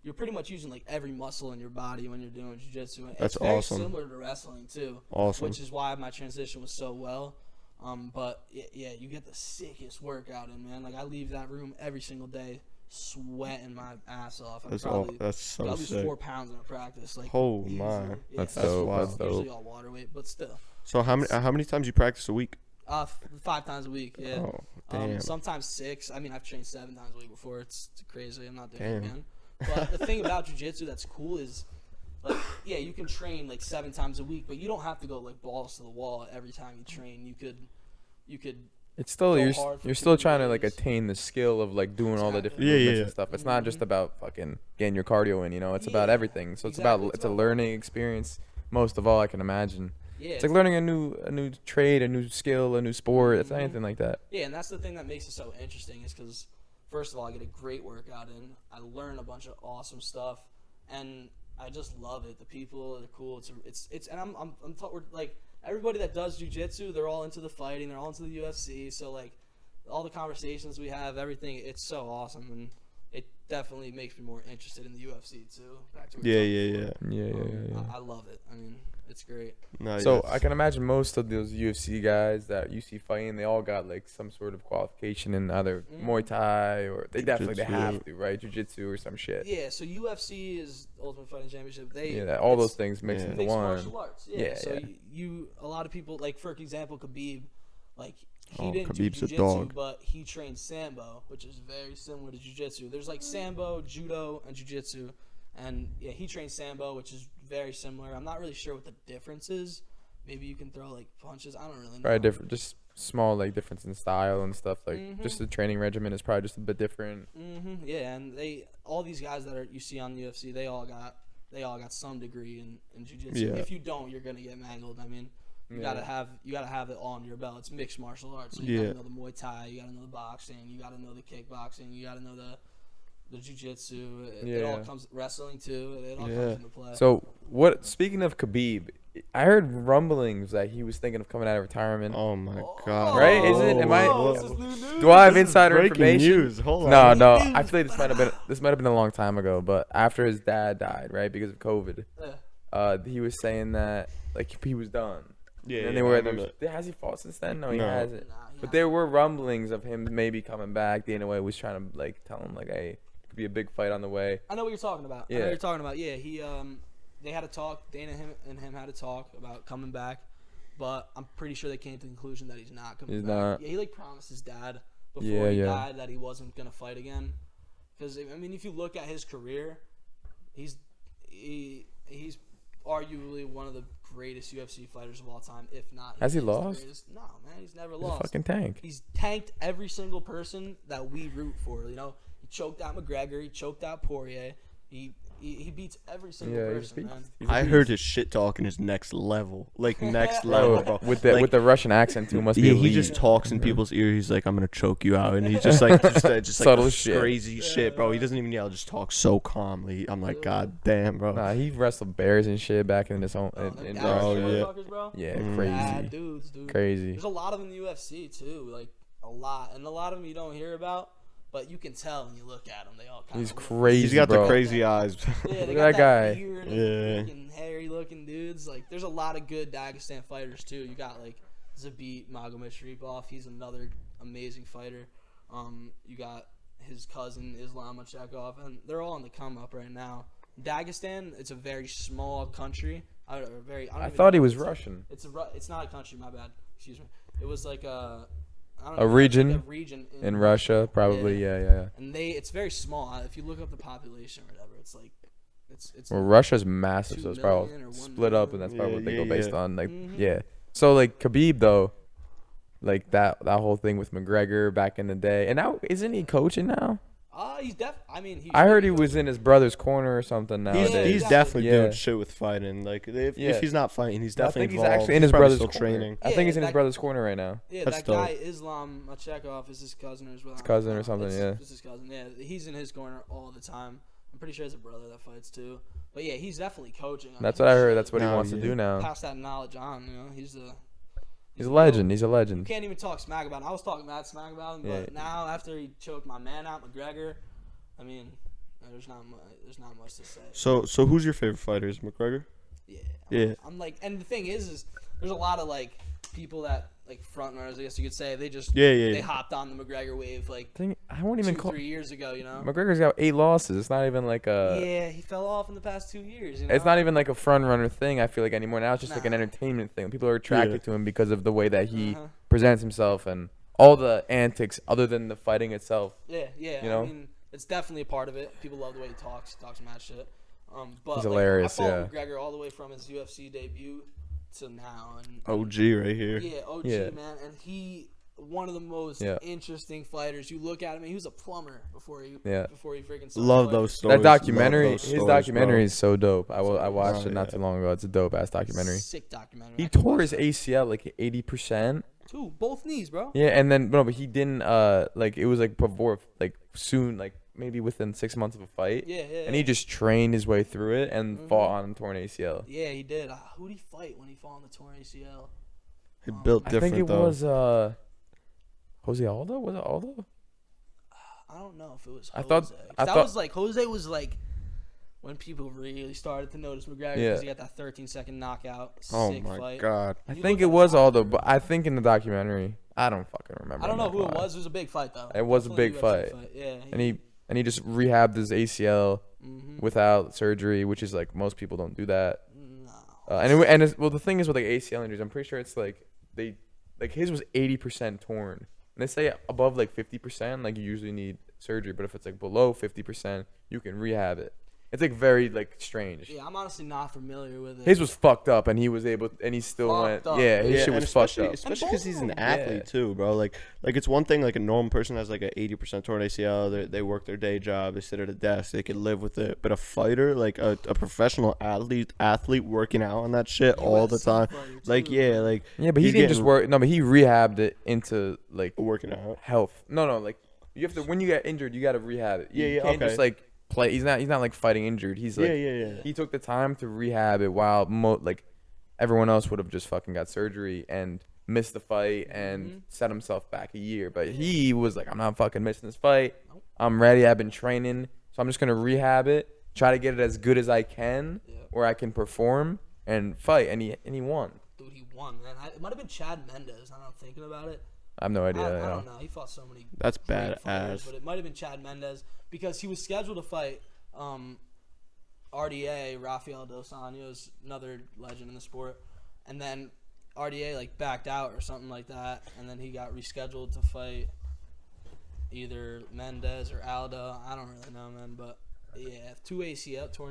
you're pretty much using like every muscle in your body when you're doing jiu-jitsu. And That's it's very awesome. similar to wrestling too, Awesome. which is why my transition was so well. But yeah, you get the sickest workout in, man. Like I leave that room every single day sweating my ass off. I That's probably that's so I lose sick. 4 pounds in a practice. Like Oh, easy. my. Yeah, That's That's dope. wild. That's dope. Usually all water weight, but still. So how many times you practice a week? 5 times a week. Yeah. Oh, damn. Sometimes 6. I mean, I've trained 7 times a week before. It's crazy. I'm not doing it Damn. again. But the thing about jiu-jitsu that's cool is, like, yeah, you can train like 7 times a week, but you don't have to go like balls to the wall every time you train. You could. It's still Go you're hard for you're 2 still trying to like days. attain the skill of like doing all the different Yeah, movements yeah. and stuff. It's not just about fucking getting your cardio in, you know. It's about Yeah, everything. So exactly. it's a learning experience most of all, I can imagine. Yeah, It's like learning a new trade, a new skill, a new sport. It's Mhm. anything like that. Yeah, and that's the thing that makes it so interesting is because, first of all, I get a great workout in. I learn a bunch of awesome stuff, and I just love it. The people are cool. And we're, like, everybody that does jujitsu, they're all into the fighting. They're all into the UFC. So like, all the conversations we have, everything, it's so awesome, and it definitely makes me more interested in the UFC too. Back to what we were talking before. Yeah. I love it. I mean, it's great. No, So yes. I can imagine most of those UFC guys that you see fighting, they all got like some sort of qualification in either Muay Thai or they definitely have to, right? Jiu-jitsu or some shit. Yeah, so UFC is Ultimate Fighting Championship. All it's those things mixed into mixed one. martial arts. Yeah, Yeah, so yeah. you a lot of people, like for example, Khabib, like he Oh, didn't Khabib's do a jiu-jitsu, dog. but he trained sambo, which is very similar to jiu-jitsu. There's like sambo, judo, and jiu-jitsu, and yeah, he trained sambo, which is very similar. I'm not really sure what the difference is. Maybe you can throw like punches. I don't really know. Probably different, just small like difference in style and stuff. Like Mhm. just the training regimen is probably just a bit different. Yeah, and all these guys that you see on the UFC, they all got some degree in jiu-jitsu. Yeah. If you don't, you're gonna get mangled. I mean, you gotta have it all under your belt. It's mixed martial arts. So you gotta know the Muay Thai, you gotta know the boxing, you gotta know the kickboxing, you gotta know the jiu-jitsu. It all comes wrestling too. It all comes into play. So speaking of Khabib, I heard rumblings that he was thinking of coming out of retirement. Oh my god. Right? Is it? Am I? Whoa, this is new news. Do I have This is insider breaking information? news. Hold No, on. no. I feel like this might have been a long time ago, but after his dad died, right, because of COVID, he was saying that like he was done. Yeah, And yeah, they I were remember has he fought since then? No, he No. hasn't. Nah, he But there were rumblings of him maybe coming back. Dana White was trying to like tell him like, hey, it could be a big fight on the way. I know what you're talking about. I know Yeah. what you're talking about. Yeah, he they had a talk. Dana and him had a talk about coming back, but I'm pretty sure they came to the conclusion that he's not coming He's back. not. Yeah, he like promised his dad before he Yeah. died that he wasn't gonna fight again. Because I mean, if you look at his career, he's arguably one of the greatest UFC fighters of all time, if not. Has he is the lost? greatest. No, man, he's never He's a lost. fucking tank. He's tanked every single person that we root for. You know, he choked out McGregor. He choked out Poirier. He beats every single Yeah, person, man. I heard his shit talking is next level. Like next level, bro. With Like, the Russian accent too, must be yeah, elite. he just talks in people's ears. He's like, "I'm gonna choke you out," and he's just like, just Subtle like shit. crazy shit, bro. He doesn't even yell; just talks so calmly. I'm like, God damn, bro. Nah, he wrestled bears and shit back in his own. Oh, them in Dallas Oh, yeah. motherfuckers, bro. Yeah, Mm. Bad crazy, dudes, dude. crazy. There's a lot of them in the UFC too, like a lot, and a lot of them you don't hear about, but you can tell when you look at them. They all kind He's of crazy, He's got bro. the crazy eyes. Yeah, they Look got at that guy. beard and Yeah. freaking hairy looking dudes. Like, there's a lot of good Dagestan fighters too. You got like Zabit Magomedsharipov. He's another amazing fighter. You got his cousin Islam Makhachev, and they're all on the come up right now. Dagestan, it's a very small country. I thought he was Russian. It's not a country. My bad. Excuse me. It was like I don't A know, region? like a region In Russia, probably. Yeah. And it's very small. If you look up the population or whatever, it's like it's. Well, Russia's massive, 2 so it's probably million or 1 split up, and that's probably Yeah, what they yeah, go based yeah. on. Like, Mhm. yeah. So like Khabib though, like that whole thing with McGregor back in the day, and now isn't he coaching now? He's I mean, I heard he was in his brother's corner or something He's nowadays. he's exactly. definitely Yeah. doing shit with fighting. Like Yeah. if he's not fighting, he's I definitely think he's involved. actually in his probably brother's still corner. training. I think he's in his that- brother's corner right now. Yeah, That's that guy dope. Islam Makhachev is his cousin as well. His cousin or something, yeah. It's his cousin. Yeah, he's in his corner all the time. I'm pretty sure he has a brother that fights too. But yeah, he's definitely coaching. That's what I heard. That's what he No, wants to yeah. do now. Pass that knowledge on. You know, he's a He's a You legend. can't even talk smack about him. I was talking mad smack about him, but Yeah. now after he choked my man out, McGregor, I mean, there's not much to say. So who's your favorite fighter? Is it McGregor? Yeah. Yeah. I'm like, and the thing is there's a lot of like people that like front runners, I guess you could say. They just they hopped on the McGregor wave like I won't even 3 years ago. You know. McGregor's got 8 losses. It's not even like a. Yeah, he fell off in the past 2 years. You know? It's not even like a front runner thing. I feel like anymore. Now it's just like an Nah. entertainment thing. People are attracted Yeah. to him because of the way that he Uh-huh. presents himself and all the antics, other than the fighting itself. Yeah. You know? I mean, it's definitely a part of it. People love the way he talks. He talks mad shit. But He's hilarious, I yeah. followed McGregor all the way from his UFC debut to now, and OG right here. yeah, OG Yeah. man, and he one of the most interesting fighters. You look at him, and he was a plumber before he freaking started Love fighting. those stories. That documentary, Love those his stories, documentary bro. is so dope. I watched Oh, it not yeah. too long ago. It's a dope ass documentary. Sick documentary. He I could tore watch his that. ACL like 80%. Too, both knees, bro. Yeah, and then but he didn't like it was like before like soon like maybe within 6 months of a fight. Yeah. And he just trained his way through it and fought on a torn ACL. Yeah, he did. Who did he fight when he fought on the torn ACL? He built I different think it though. was Jose Aldo. Was it Aldo? I don't know if it was Jose. I thought- that was like Jose was like when people really started to notice McGregor because Yeah. he got that 13-second knockout. Oh Sick my fight. god. I You think look it at was the Aldo, documentary. but I think in the documentary, I don't fucking remember. I don't know I'm who not it gonna was. It was a big fight though. It was a Definitely big UFC fight. Yeah. lie. And he just rehabbed his ACL Mhm. without surgery, which is like most people don't do that. No. Well, the thing is with like ACL injuries, I'm pretty sure it's like his was 80% torn. And they say above like 50%, like you usually need surgery, but if it's like below 50%, you can rehab it. It's like very like strange. Yeah, I'm honestly not familiar with it. His was fucked up, and he was able, and he still Fucked went. up. Yeah, his Yeah, shit and was fucked up. especially because he's an both athlete Yeah. too, bro. Like it's one thing like a normal person has like a 80% torn ACL. They work their day job. They sit at a desk. They can live with it. But a fighter, like a professional athlete working out on that shit all the UFC time. fighter, Like too, yeah, man. like Yeah, but he he's didn't just getting work. No, but he rehabbed it into like working out. health. No, like you have to when you get injured, you got to rehab it. You Yeah, can't okay. just like play. He's not like fighting injured. He's like Yeah. he took the time to rehab it while like everyone else would have just fucking got surgery and missed the fight and set himself back a year. But he was like, I'm not fucking missing this fight. Nope. I'm ready. I've been training, so I'm just gonna rehab it, try to get it as good as I can, Yeah. where I can perform and fight. And he won. Dude, he won, man. It might have been Chad Mendes. Now that I'm thinking about it. I have no idea. I you know. don't know. He fought so many That's great fighters, badass. but it might have been Chad Mendes because he was scheduled to fight RDA, Rafael Dos Anjos, another legend in the sport, and then RDA like backed out or something like that, and then he got rescheduled to fight either Mendes or Aldo. I don't really know, man, but yeah, torn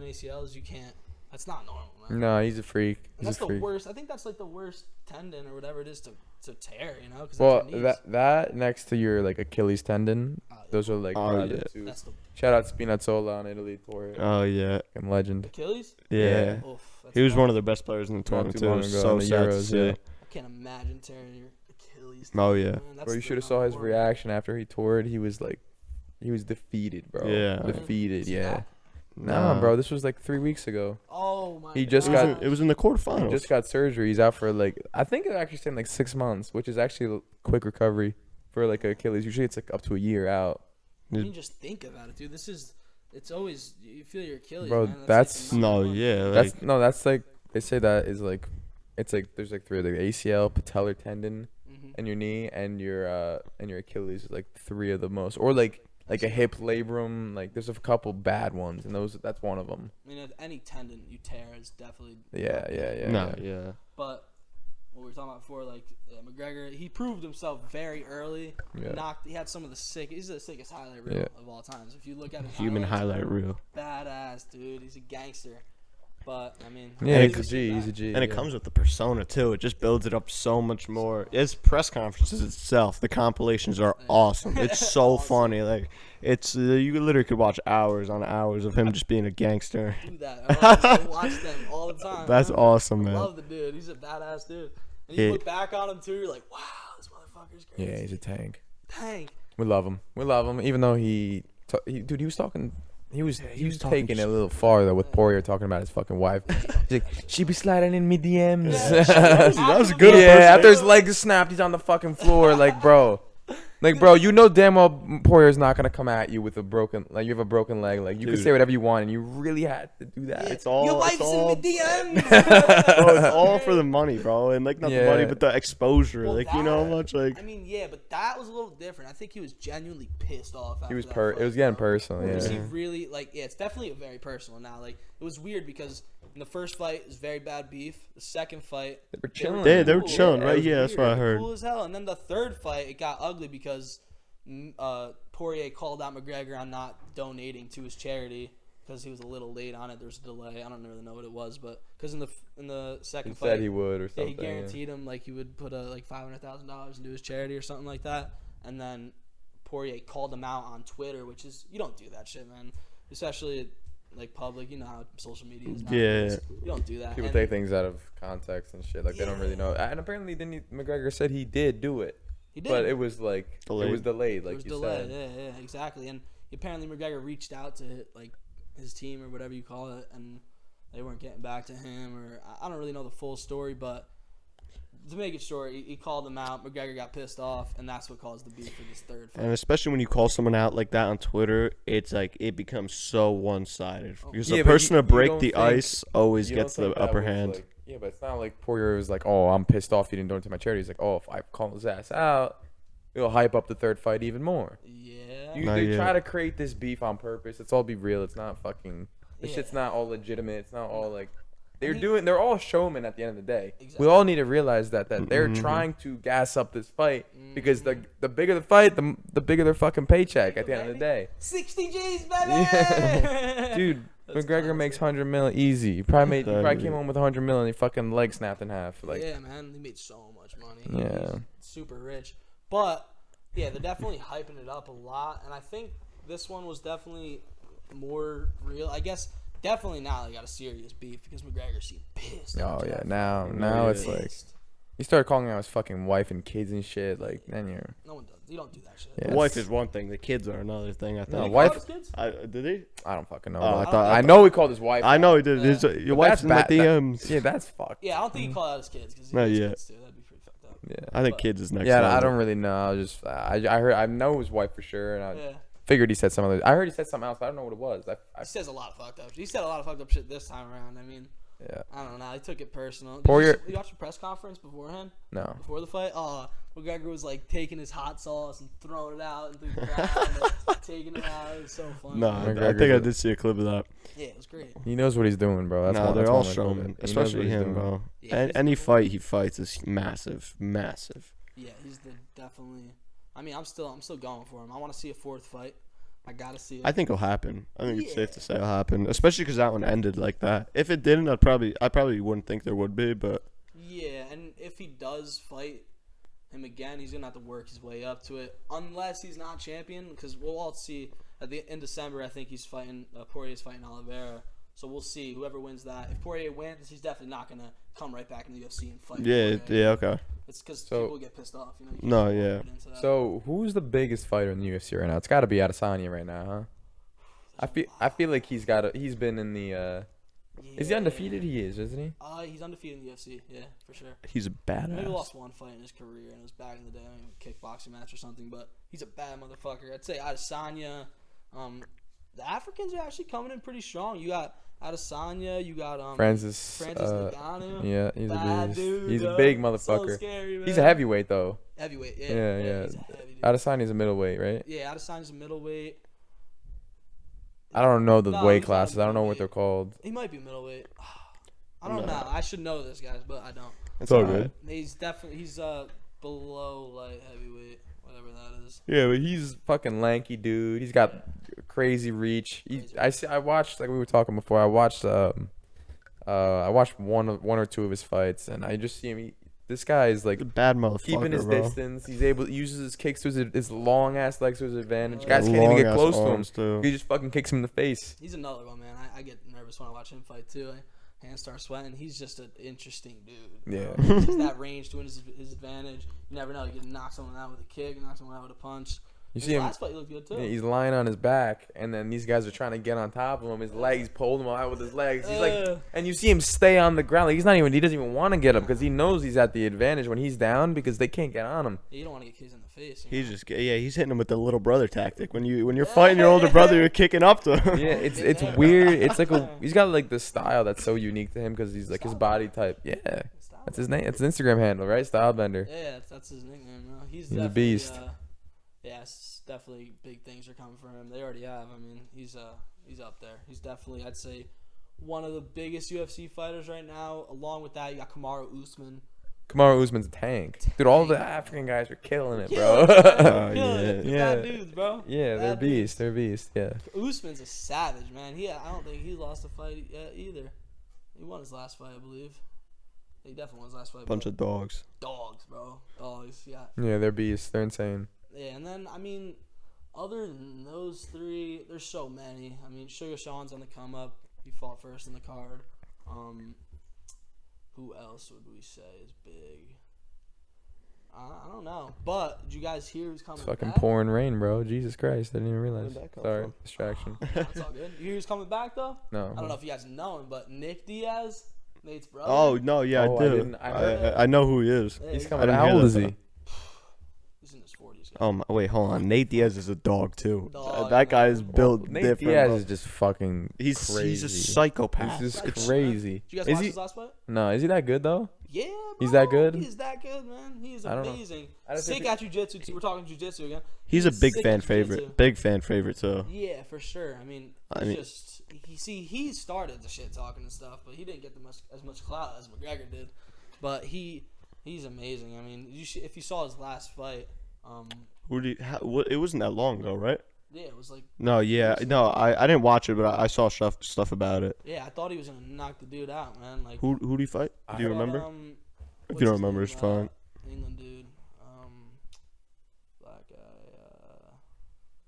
ACLs, you can't. That's not normal, man. No, he's a freak. And He's that's a the freak. worst. I think that's like the worst tendon or whatever it is to tear, you know? 'Cause Well, that's your knees. that next to your like Achilles tendon, those are like Oh, probably yeah. the two. That's the Shout out Spinazzola on Italy for it. Oh yeah, Fucking legend. Achilles. yeah. Oof, that's He was rough. one of the best players in the Not tournament too long too. ago So in the sad to Euros, see. yeah. I can't imagine tearing your Achilles. Oh, yeah. Man, that's Bro, you the should have saw his number one. reaction after he tore it. He was like, he was defeated, bro. Yeah. Defeated, Is he yeah. back? Nah, bro, this was like 3 weeks ago. Oh my. He just It got- was, it was in the quarterfinals. He just got surgery. He's out for like, I think it's actually saying like 6 months, which is actually a quick recovery for like Achilles. Usually it's like up to a year out. I mean, just think about it, dude. It's always you feel your Achilles, Bro, man. that's- like the number no, one. yeah. Like, That's like, they say that is like, it's like, there's like three, like ACL, patellar tendon, Mhm. and your knee and your Achilles is like three of the most, or like a hip labrum. Like there's a couple bad ones, and that's one of them. I mean, if any tendon you tear is definitely. Yeah. no, yeah. But what we were talking about before, like McGregor, he proved himself very early. Yeah. He had some of the he's the sickest highlight reel Yeah. of all times. If you look at his Human highlights, highlight reel. badass dude. He's a gangster. But I mean, Yeah, And he's a G. He's a G. And it yeah. comes with the persona too. It just builds it up so much more. His press conferences itself, the compilations are awesome. It's so Awesome. funny. Like it's you literally could watch hours on hours of him just being a gangster. do that. I watch them all the time. That's man. awesome, I man. love the dude. He's a badass dude. And you Yeah. look back on him too, you're like, wow, this motherfucker's crazy. Yeah, he's a tank. Dang. We love him. Even though he was talking. He was talking taking it a little farther with Poirier talking about his fucking wife. He's like, she be sliding in me DMs. That was a good Yeah, impersonation. after his leg snapped, he's on the fucking floor. Like, bro, you know damn well Poirier's not gonna come at you with a broken, like you have a broken leg. Like you can Dude. say whatever you want, and you really had to do that. It's all. Your it's wife's all, in the DMs. bro, it's all for the money, bro, and like not the Yeah. money, but the exposure. Well, like you know how that- much like. I mean, yeah, but that was a little different. I think he was genuinely pissed off. After He was that it fight, was getting bro. personal. Because he Yeah. really it's definitely a very personal now. Like it was weird because in the first fight it was very bad beef. The second fight They were chilling. They were cool. chilling, it right? was Yeah, that's what I heard. Cool as hell. And then the third fight it got ugly because Poirier called out McGregor on not donating to his charity. because he was a little late on it. There was a delay. I don't really know what it was, but because in the second He fight, said he would or yeah, something. he guaranteed him like he would put like $500,000 into his charity or something like that. And then Poirier called him out on Twitter, which is you don't do that shit, man. Especially like public, you know how social media is nowadays. You don't do that. People take things out of context and shit. Like they don't really know. And apparently, McGregor said he did do it. He did, but it was like delayed. It was delayed, like it was you delayed. said. Yeah, exactly. And apparently McGregor reached out to like his team or whatever you call it, and they weren't getting back to him. Or I don't really know the full story, but to make it short, he called them out. McGregor got pissed off, and that's what caused the beef for this third fight. And especially when you call someone out like that on Twitter, it's like it becomes so one-sided. Because the person to break the ice always gets the upper hand. Like, yeah, but it's not like Poirier was like, "Oh, I'm pissed off. You didn't donate to my charity." He's like, "Oh, if I call his ass out, it'll hype up the third fight even more." Yeah. They try to create this beef on purpose. Let's all be real. It's not fucking. This Yeah. shit's not all legitimate. It's not all like. They're all showmen at the end of the day. Exactly. We all need to realize that they're trying to gas up this fight because the bigger the fight, the bigger their fucking paycheck at the end of the day. 60 G's, baby. Yeah. Dude, That's McGregor classic. makes 100 mil easy. He probably came home with 100 mil and he fucking leg snapped in half. Like, yeah, man, he made so much money. Yeah. He's super rich. But yeah, they're definitely hyping it up a lot, and I think this one was definitely more real. I guess definitely now they got a serious beef because McGregor seemed pissed. oh after yeah, that now Yeah. it's like he started calling out his fucking wife and kids and shit. Like, then you're. No one does. You don't do that shit. Yeah. The wife is one thing. The kids are another thing. I think. No, Did he wife- call out his kids? Did he? I don't fucking know. Oh, I know he called his wife. I know he did. Yeah. Your But wife's that's in my bad. DMs. Yeah, that's fucked. Yeah, I don't think he called out his kids because he Not has yet. kids too. That'd be pretty fucked up. Yeah. I think But- kids is next. Yeah, level. I don't really know. I heard. I know his wife for sure, and I Yeah. figured he said some other. I heard he said something else. But I don't know what it was. He says a lot of fucked up shit. He said a lot of fucked up shit this time around. I mean, Yeah. I don't know. He took it personal. Poirier- You watch the press conference beforehand? No. Before the fight? Oh, McGregor was like taking his hot sauce and throwing it out into the crowd and taking it out. It was so funny. No, I McGregor's think I a- did see a clip of that. Yeah, it was great. He knows what he's doing, bro. That's No, why they're that's all why I'm like, showmen, he knows what especially he's him, doing. bro. Yeah, And he's any the- fight he fights is massive. Yeah, he's definitely. I mean, I'm still going for him. I want to see a fourth fight. I gotta see it. I think it'll happen. I think it's safe Yeah. to say it'll happen, especially because that one ended like that. If it didn't, I probably wouldn't think there would be, but Yeah, and if he does fight him again, he's gonna have to work his way up to it, unless he's not champion. Because we'll all see in December. I think he's fighting Poirier's fighting Oliveira, so we'll see whoever wins that. If Poirier wins, he's definitely not gonna come right back in the UFC and fight. yeah, Poirier. okay. It's because So- people get pissed off. You know. You No, can't yeah. get into that. So who's the biggest fighter in the UFC right now? It's got to be Adesanya right now, huh? I feel like he's been in the. Is he Yeah. undefeated? He is, isn't he? He's undefeated in the UFC. Yeah, for sure. He's a Maybe badass. lost one fight in his career, and it was back in the day, I mean, a kickboxing match or something. But he's a bad motherfucker. I'd say Adesanya. The Africans are actually coming in pretty strong. You got Adesanya. You got Francis. Ngannou. Yeah, he's Bad a beast. dude, He's a bro. big So motherfucker. scary, man. He's a heavyweight though. Heavyweight. Yeah, Yeah. He's a heavy dude. Adesanya's a middleweight, right? Yeah, Adesanya's a middleweight. I don't know the No, weight he's not a classes. I don't know what middleweight. they're called. He might be middleweight. I don't No. know. I should know this, guys, but I don't. It's all Alright. good. He's below light heavyweight, whatever that is. Yeah, but he's fucking lanky dude. He's got crazy reach. I watched, like we were talking before. I watched one or two of his fights, and I just see him. This guy is like He's a bad motherfucker, keeping his bro. distance. He's uses his kicks to his long ass legs to his advantage. Guys can't even get Long-ass close to him. arms, too. He just fucking kicks him in the face. He's another one, man. I get nervous when I watch him fight too. Hands start sweating. He's just an interesting dude. Yeah. He uses that range to his advantage. You never know. You can knock someone out with a kick, knock someone out with a punch. You His see him. last fight, he looked good too. He's lying on his back, and then these guys are trying to get on top of him. His legs pulled him out with his legs. He's like, and you see him stay on the ground. Like he doesn't even want to get up because he knows he's at the advantage when he's down because they can't get on him. You don't want to get kids in the face. You He's know? just he's hitting him with the little brother tactic. When you're fighting your older brother, you're kicking up to him. Yeah, it's weird. It's like he's got like the style that's so unique to him because he's like his body type. Yeah, that's his name. It's his Instagram handle, right? Stylebender. Yeah, that's his nickname. Bro. He's a definitely, beast. It's definitely big things are coming for him. They already have. I mean, he's up there. He's definitely, I'd say, one of the biggest UFC fighters right now. Along with that, you got Kamaru Usman, Kamaru Usman's a tank. Dude, all the African guys are killing it, Killing bro. it, man. Oh, Killing it. yeah. Bad dudes, bro. Yeah, they're Bad dudes. beasts. They're beasts. Yeah. Usman's a savage, man. I don't think he lost a fight yet either. He won his last fight, I believe. He definitely won his last fight. Bunch but of dogs. dogs, bro. Dogs, yeah. Yeah, they're beasts. They're insane. Yeah, and then, I mean, other than those three, there's so many. I mean, Sugar Sean's on the come up. He fought first in the card. Who else would we say is big? I don't know. But did you guys hear who's coming It's fucking back? pouring rain, bro. Jesus Christ. I didn't even realize. Where'd that come Sorry. from? Distraction. That's all good. You hear who's coming back, though? No. I don't know if you guys know him, but Nick Diaz, Nate's brother. Oh no, yeah, Oh, I I do. didn't- I heard I know who he is. Yeah, He's I coming. didn't How hear old that, is he? though. He's in his 40s. Wait, hold on. Nate Diaz is a dog too. Dog, That guy is man. built Nate different. Diaz bro. is just fucking He's crazy. a psychopath. He's just Psycho, crazy. Did you guys Is watch he? his last fight? No, is he that good though? Yeah, bro. He's that good? He's that good, man. He is I don't know. amazing. I just Sick think at jiu-jitsu, too. We're talking jiu-jitsu again. He's a big sick fan at jiu-jitsu. favorite. Big fan favorite too. Yeah, for sure. I mean, he started the shit talking and stuff, but he didn't get as much clout as McGregor did. But he's amazing. I mean, if you saw his last fight, It wasn't that long ago, right? yeah, it was like, No, yeah, no. I didn't watch it, but I saw stuff about it. yeah, I thought he was gonna knock the dude out, man. Like, Who do you fight? Do you I thought, remember? If what's you don't his remember, name? it's fine. England dude, black guy.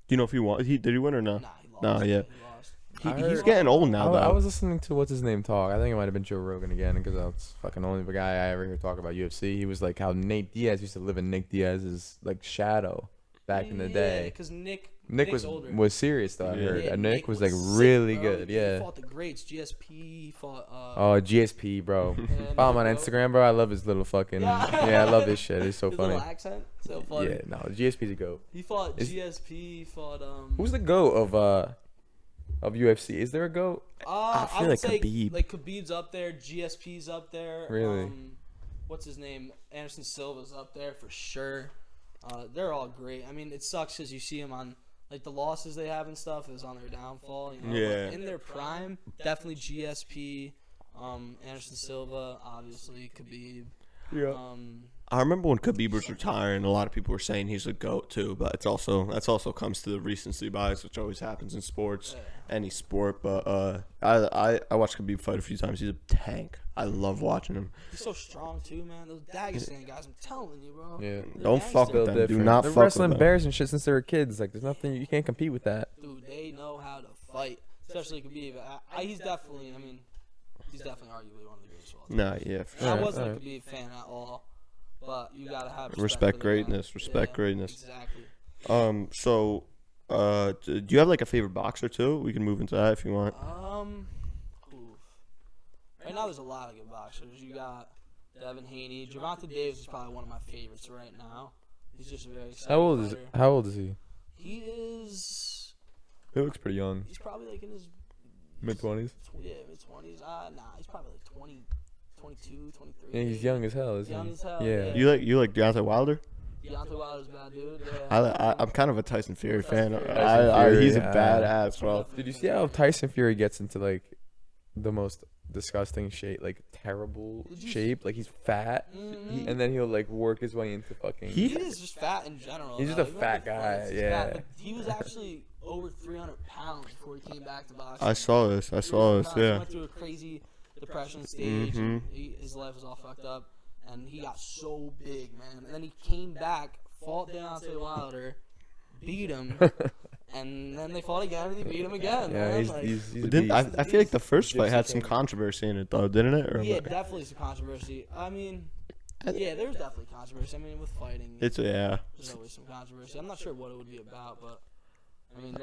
Do you know if he won? Did he win or no? Nah, he lost. Nah, yeah. He lost. I He's heard- getting old now, I though. was listening to what's his name talk. I think it might have been Joe Rogan again because that's fucking only the guy I ever hear talk about UFC. He was like how Nate Diaz used to live in Nick Diaz's like shadow back in the day. because Nick Nick Nick's was older. was serious though. I Yeah. heard. Yeah, And Nick was like sick, really bro. good. He Yeah. fought the greats. GSP. He fought. Oh, GSP, bro. and Follow him on bro. Instagram, bro. I love his little fucking. Yeah. Yeah, I love this shit. It's so His funny. little accent. So funny. Yeah, no, GSP's a goat. He fought Is- GSP. He fought. Who's the goat of UFC? Is there a goat? I feel would like say Khabib. like Khabib's up there. GSP's up there. Really? What's his name? Anderson Silva's up there for sure. They're all great. I mean, it sucks because you see them on like the losses they have and stuff is on their downfall. You know? Yeah. But in their prime, definitely GSP, Anderson Silva, obviously Khabib. I remember when Khabib was retiring, a lot of people were saying he's a GOAT too, but that's also comes to the recency bias, which always happens in sports, any sport. But I watched Khabib fight a few times. He's a tank. I love watching him. He's so strong too, man. Those Dagestan guys, I'm telling you, bro. Yeah. They're Don't fuck gangster. with them. Do Different. not They're fuck with wrestling them. bears and shit since they were kids. Like, there's nothing you can't compete with that. Dude, they know how to fight, especially Khabib. He's definitely, he's definitely arguably one of the greatest of all time. Nah, yeah. For And I sure. wasn't alright. a Khabib fan at all, but you gotta have Respect for the guy. greatness, respect greatness. Exactly. So, do you have like a favorite boxer too? We can move into that if you want. Oof. Right now, there's a lot of good boxers. You got Devin Haney. Gervonta Davis is probably one of my favorites right now. He's just a very exciting fighter. How old is he? He is. He looks pretty young. He's probably like in his Mid-20s. mid-20s. Nah, he's probably like 20, 22, 23. Yeah, he's young as hell, isn't Young he? as hell, Yeah. yeah. You like Deontay Wilder? Deontay Wilder's a bad dude. Yeah. I'm kind of a Tyson Fury fan. Fury, He's a yeah. badass, bro. Did you see how Tyson Fury gets into like the most disgusting shape, like terrible Did you shape? Like he's fat, Mhm. and then he'll like work his way into fucking. He is just fat in general. He's just though. a Even fat with the guy, fights, he's yeah. fat, but he was actually over 300 pounds before he came back to boxing. I saw this. 300 pounds. He Yeah. went through a crazy depression stage. And Mhm. his life was all fucked up, and he got so big, man. And then he came back, fought Deontay Wilder, beat him, and then they fought again, and he beat him again. Yeah, man. he's Like, he's a Didn't, I beast. feel like the first fight Gypsy had some King. controversy in it though, didn't it? Or yeah, definitely some controversy. I mean, yeah, there's definitely controversy. I mean, with fighting, It's there's always some controversy. I'm not sure what it would be about, but I mean,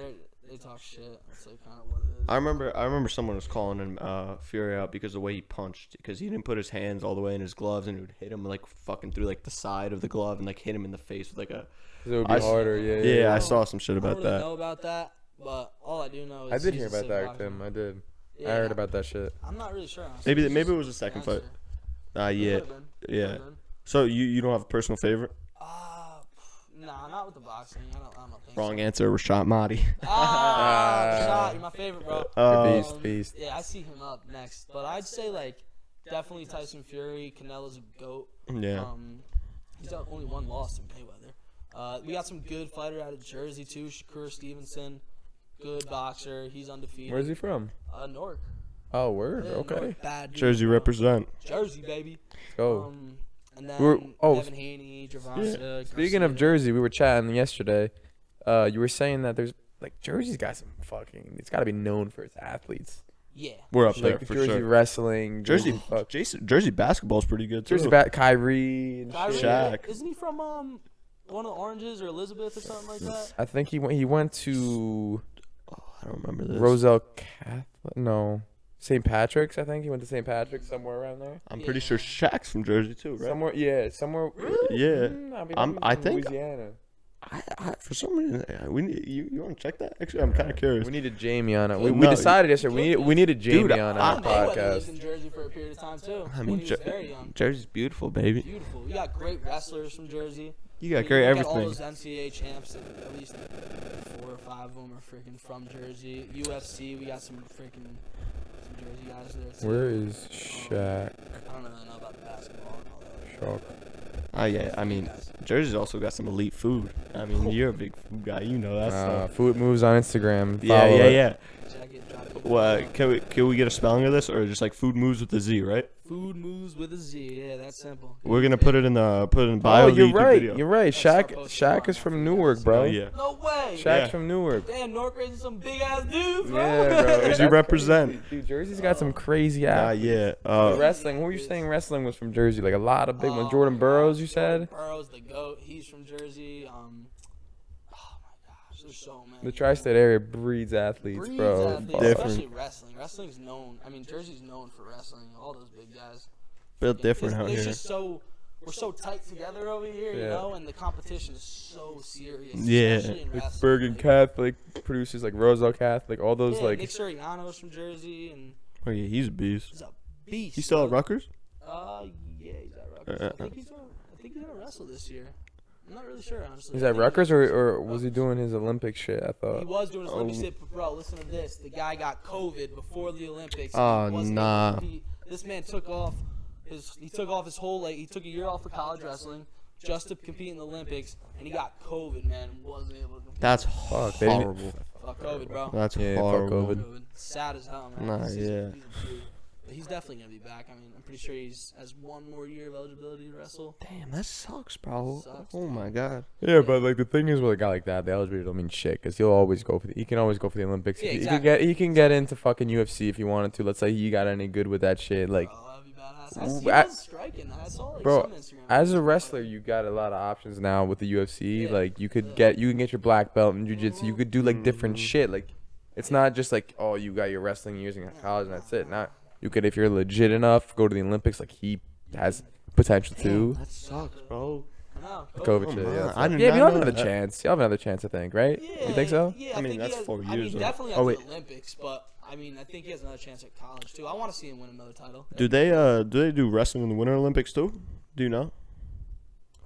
they talk shit. That's like kind of what it is. I remember someone was calling him Fury out because of the way he punched, because he didn't put his hands all the way in his gloves and it would hit him like fucking through like the side of the glove and like hit him in the face with like a. 'Cause it would be I- harder. Yeah. Yeah, I saw some shit I about don't really that. know about that, but all I do know is I did he's hear a about sick that, boxer. Tim. I did. Yeah, I heard about that shit. I'm not really sure. Honestly. Maybe He's it was just the second a fight. gangster. Yeah, Could've been. yeah. Could've been. So you don't have a personal favorite? Nah, not with the boxing. I don't think Wrong so. answer. Rashad Mahdi. Rashad, you're my favorite, bro. Beast, beast. Yeah, I see him up next, but I'd say like definitely Tyson Fury. Canelo's a goat. Yeah. He's got only one loss to Mayweather. We got some good fighter out of Jersey too. Shakur Stevenson, good boxer. He's undefeated. Where's he from? Newark. Oh, word. Yeah, Okay. Newark, bad dude, Jersey bro. represent. Jersey, baby. Let's go. And then We're- Devin Haney, Gervonta. Speaking of Jersey, we were chatting yesterday. You were saying that there's like Jersey's got some fucking. It's got to be known for its athletes. Yeah. We're up there Like for Jersey sure. wrestling, Jersey basketball's pretty good too. Kyrie and Kyrie, shit. Shaq. Isn't he from one of the Oranges or Elizabeth or something like that? I think he went to I don't remember this. Roselle Catholic. No, St. Patrick's. I think he went to St. Patrick's somewhere around there. I'm pretty sure Shaq's from Jersey too, right? Somewhere. Yeah. I I think- Louisiana. For some reason, we need, you want to check that? Actually, I'm kind of curious. We needed Jamie on it. We No, decided yesterday we needed Jamie Dude, on Mayweather our lived podcast. in Jersey for a period of time too. I when mean, he was very young. Jersey's beautiful, baby. Beautiful. We got great wrestlers from Jersey. You got You great look at all everything. those NCAA champs, at least 4 or 5 of them are freaking from Jersey. UFC, we got some Jersey guys there too. Where is Shaq? I don't really know about the basketball and all that. Shock. Yeah, I mean, Jersey's also got some elite food. I mean, you're a big food guy. You know that stuff. Food Moves on Instagram. Yeah, Follow yeah, it. yeah. Check it, drop it. Well, can we get a spelling of this, or just like food moves with a Z, right? Food moves with a Z. Yeah, that's simple. We're gonna put it in the bio. Oh, of the you're YouTube right. video. You're right. start Shaq posting Shaq on is that from for you Newark, guys. bro. Oh yeah. No way. Shaq's Yeah. from Newark. Damn, North raising some big ass dudes, bro. Yeah, bro. Jersey That's represent. crazy. Dude, Jersey's got some crazy Yeah. athletes. Wrestling. Who were you saying wrestling was from Jersey? Like a lot of big ones. Jordan Burroughs, you said? Jordan Burroughs, the GOAT. He's from Jersey. Oh my gosh, there's so many. The tri-state area breeds athletes, Breeds bro. athletes, Fuck. Different. especially wrestling. Wrestling's known. I mean, Jersey's known for wrestling. All those big guys. Built different out It's here. just so we're so tight together over here, you Yeah. know, and the competition is so serious. Yeah. especially in Like wrestling. Bergen Catholic produces like Roselle Catholic, all those Yeah, like. Nick Suriano's from Jersey, and Oh yeah, he's a beast. he's a beast. He's still at bro. Rutgers. Yeah, he's at Rutgers. I think he's gonna wrestle this year. I'm not really sure, honestly. Is I that think Rutgers he's or was he Rutgers. doing his Olympic shit? I He thought. was doing his Olympic Oh. shit, but bro, listen to this. The guy got COVID before the Olympics. Oh, He wasn't nah. able to compete. This man took off his whole he took a year off of college wrestling just to compete in the Olympics, and he got COVID, man, and wasn't able to compete. That's they didn't- horrible. Fuck COVID, bro. That's Yeah, fuck horrible. COVID. Sad as hell, man. Nah, He's a yeah. dude. But he's definitely gonna be back. I mean, I'm pretty sure has 1 more year of eligibility to wrestle. Damn, that sucks, bro. Sucks, Oh my god. Yeah, but like the thing is with a guy like that, the eligibility don't mean shit because he'll always go for he can always go for the Olympics. Yeah, He can get into fucking UFC if he wanted to. Let's say he got any good with that shit. Like Oh, that'd be badass. Ooh, He was striking. I saw bro, some Instagram. as a videos. wrestler, you got a lot of options now with the UFC. Yeah. Like you could Yeah. you can get your black belt in jiu-jitsu. You could do like different Mhm. shit. Like it's not just like oh you got your wrestling years in college and that's it. Not you could if you're legit enough go to the Olympics. Like he has potential Damn, to. that sucks, bro. No, COVID Oh shit. my, Yeah, I did yeah, not but you'll have know another that. chance. You'll have another chance, I think, right? Yeah, You think so? Yeah, I mean, think that's he has, 4 I years, mean, though. definitely Oh, at wait. the Olympics, but I mean, I think he has another chance at college too. I want to see him win another title. Do they do wrestling in the Winter Olympics too? Do you know?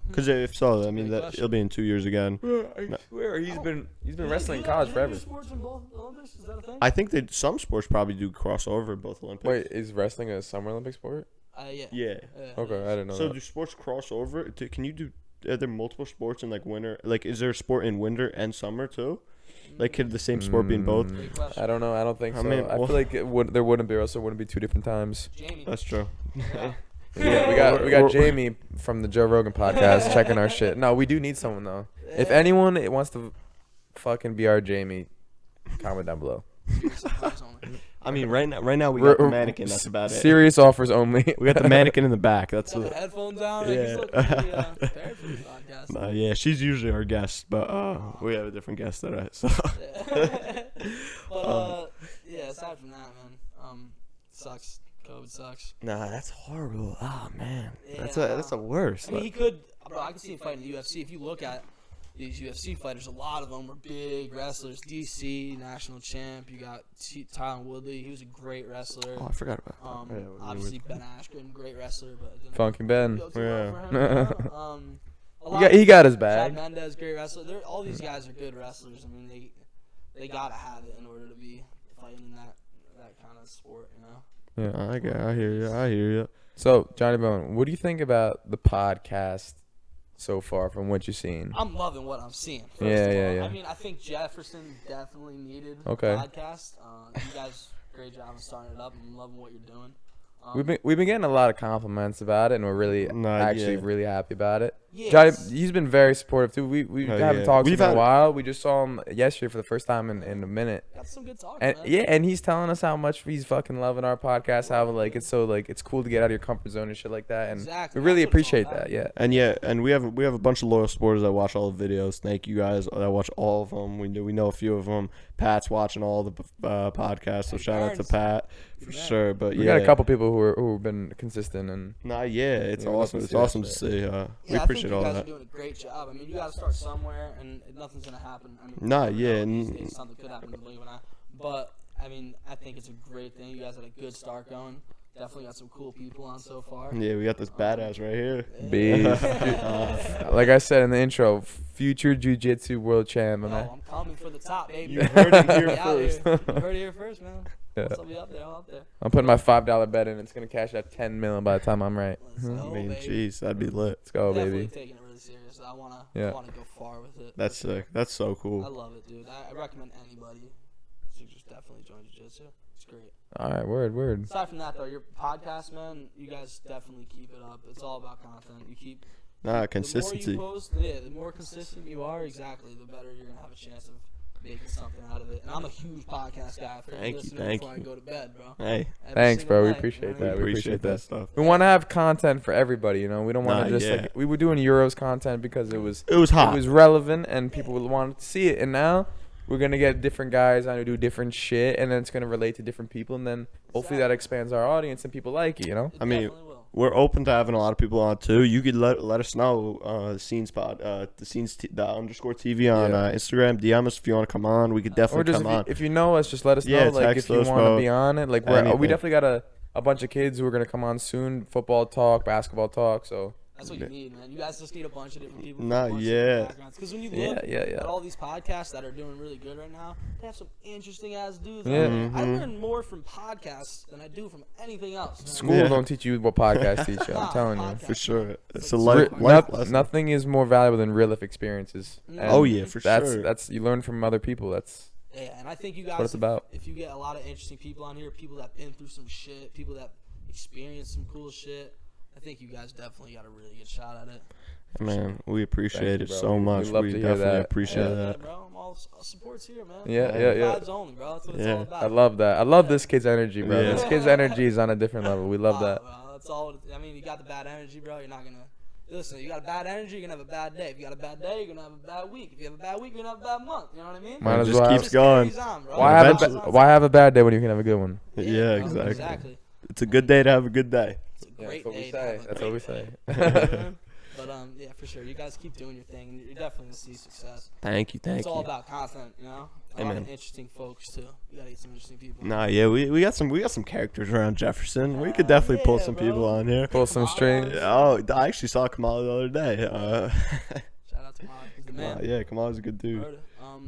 Because if so, I mean Great that question. it'll be in 2 years again. I No. swear he's been Do wrestling in they- college do they do forever. sports in both Olympics? Is that a thing? I think that some sports probably do crossover in both Olympics. Wait, is wrestling a Summer Olympic sport? Yeah. Yeah. Okay, I didn't know So that. do sports cross over? Can you do? Are there multiple sports in like winter? Like, is there a sport in winter and summer too? Like, could the same sport be in both? Great question. I don't know. I don't think I so. mean, I well- feel like there wouldn't be, or else it wouldn't be 2 different times. Jamie. That's true. Yeah. Yeah, we got Jamie from the Joe Rogan podcast checking our shit. No, we do need someone though. If anyone wants to fucking be our Jamie, comment down below. Supplies only. I mean, right now we got the mannequin. That's about it. Serious offers only. We got the mannequin in the back. That's Got the it. headphones on. Yeah. Yeah. He's looking pretty prepared for this podcast. Yeah, she's usually our guest, but we have a different guest today. So But yeah, aside from that, man, sucks. COVID sucks. nah, that's horrible. Oh man, Yeah, that's the worst. I mean, he could, bro. I could see him fighting the UFC. If you look at these UFC fighters, a lot of them were big wrestlers. DC national champ. You got Tyron Woodley. He was a great wrestler. Oh, I forgot about. that. Yeah, Obviously Ben Askren, great wrestler, but it didn't Funky Ben. go too Yeah. well for him. A lot He got his Chad bag. Mendez, great wrestler. All these guys are good wrestlers. I mean, they gotta have it in order to be fighting in that kind of sport, you know. Yeah. I hear you. I hear you. So, Johnny Bohn, what do you think about the podcast so far from what you've seen? I'm loving what I'm seeing. First Yeah, of all. yeah, yeah. I mean, I think Jefferson definitely needed Okay. a podcast. You guys, great job on starting it up. I'm loving what you're doing. We've been getting a lot of compliments about it, and we're really actually yeah. really happy about it. Yes. Johnny, he's been very supportive too. We Oh, haven't yeah. talked to We've him in had- a while. We just saw him yesterday for the first time in a minute. Got some good talk, And man. yeah, and he's telling us how much he's fucking loving our podcast, how like it's so like it's cool to get out of your comfort zone and shit like that. And Exactly. we really That's what it's all appreciate about. that. Yeah. And we have a bunch of loyal supporters that watch all the videos. Thank you guys that watch all of them. We know a few of them. Pat's watching all the podcasts, so Hey, shout out to Burns. Pat for Yeah. sure. But We yeah, got a couple people who've been consistent and it's Yeah, we'd love awesome. to It's see that awesome to shit. see. We Yeah, I appreciate think all you guys that. are doing a great job. I mean, you got to start somewhere, and nothing's gonna happen. I mean, Nah, you never yeah, know. These and- days something could happen to William and I. But I mean, I think it's a great thing. You guys had a good start going. Definitely got some cool people on so far. Yeah, we got this badass right here. beast. Like I said in the intro, future jiu-jitsu world champ, Yo, man. I'm coming for the top, baby. You heard it here Be out first. here. You heard it here first, man. Yeah. I'll be up there. I'm up there. I'm putting my $5 bet in. It's gonna cash out 10 million by the time I'm right. Let's I go, mean, baby. jeez, that'd be lit. Let's go, Definitely baby. taking it really serious. I wanna Yeah. go far with it. That's sick. That's so I cool. love it, dude. I recommend anybody to just definitely join jiu-jitsu. It's great. All right, word. Aside from that, though, your podcast, man, you guys definitely keep it up. It's all about content. You keep Nah, the consistency. more you post, the more consistent you are, exactly, the better you're gonna have a chance of making something out of it. And I'm a huge podcast guy. I Thank you, listen thank before you. I go to bed, bro. Hey, Every Thanks, single bro. We night, appreciate you know that. what I We mean? appreciate that stuff. We want to have content for everybody, you know. We don't want Nah, to just yeah. like we were doing Euros content because it was It was hot. it was relevant and people wanted to see it. And now we're gonna get different guys on to do different shit, and then it's gonna relate to different people, and then hopefully that expands our audience and people like it, you know. It I mean, definitely will. We're open to having a lot of people on too. You could let us know the scenes pod, the scenes the underscore TV on Yeah. Instagram. DM us if you want to come on. We could Or definitely just come on. if you know us, just let us Yeah, know. Like text if you us, want to bro. be on it. Like we Anything. definitely got a bunch of kids who are gonna come on soon. Football talk, basketball talk. So That's what you need, man. You guys just need a bunch of different people. Nah, yeah. Because when you yeah, look yeah, at yeah. all these podcasts that are doing really good right now, they have some interesting ass dudes. Yeah. On there. I Mhm. learn more from podcasts than I do from anything else. man. School Yeah. don't teach you what podcasts teach you. I'm Nah, telling you. podcast, For sure. man. It's a like life, super- life lesson. Nothing is more valuable than real life experiences. Mm. And Oh yeah, for that's sure. that's you learn from other people. That's Yeah, and I think you guys, what it's about. if you get a lot of interesting people on here, people that been through some shit, people that experienced some cool shit, I think you guys definitely got a really good shot at it. Man, we appreciate Thank you, it bro. so We much. love We to hear definitely that. appreciate Yeah, that. bro. I'm all support's here, man. Yeah, yeah, yeah. Vibes only, bro. That's what it's Yeah. all about. I love that. I love this kid's energy, bro. Yeah. This kid's energy is on a different level. We love Wow, that. Bro, that's all. I mean, you got the bad energy, bro. You're not gonna listen. You got a bad energy, you're gonna have a bad day. If you got a bad day, you're gonna have a bad week. If you have a bad week, you're gonna have a bad month. You know what I mean? Might It as just well keeps have- going. carries on, bro. Eventually. Why have a bad day when you can have a good one? Yeah, bro, exactly. It's a good day to have a good day. It's a Yeah, great that's what we day. say. To have a That's what we great say. day. But yeah, for sure. You guys keep doing your thing. You're definitely gonna see success. Thank you, thank It's all you. about content, you know. A Hey, lot man. of interesting folks too. You gotta get some interesting people. Nah, yeah, we got some characters around Jefferson. We could definitely pull Yeah, some bro. people on here. Pull some strings. Oh, I actually saw Kamal the other day. Shout out to Mike. He's the man. Yeah, Kamal is a good dude. Murder.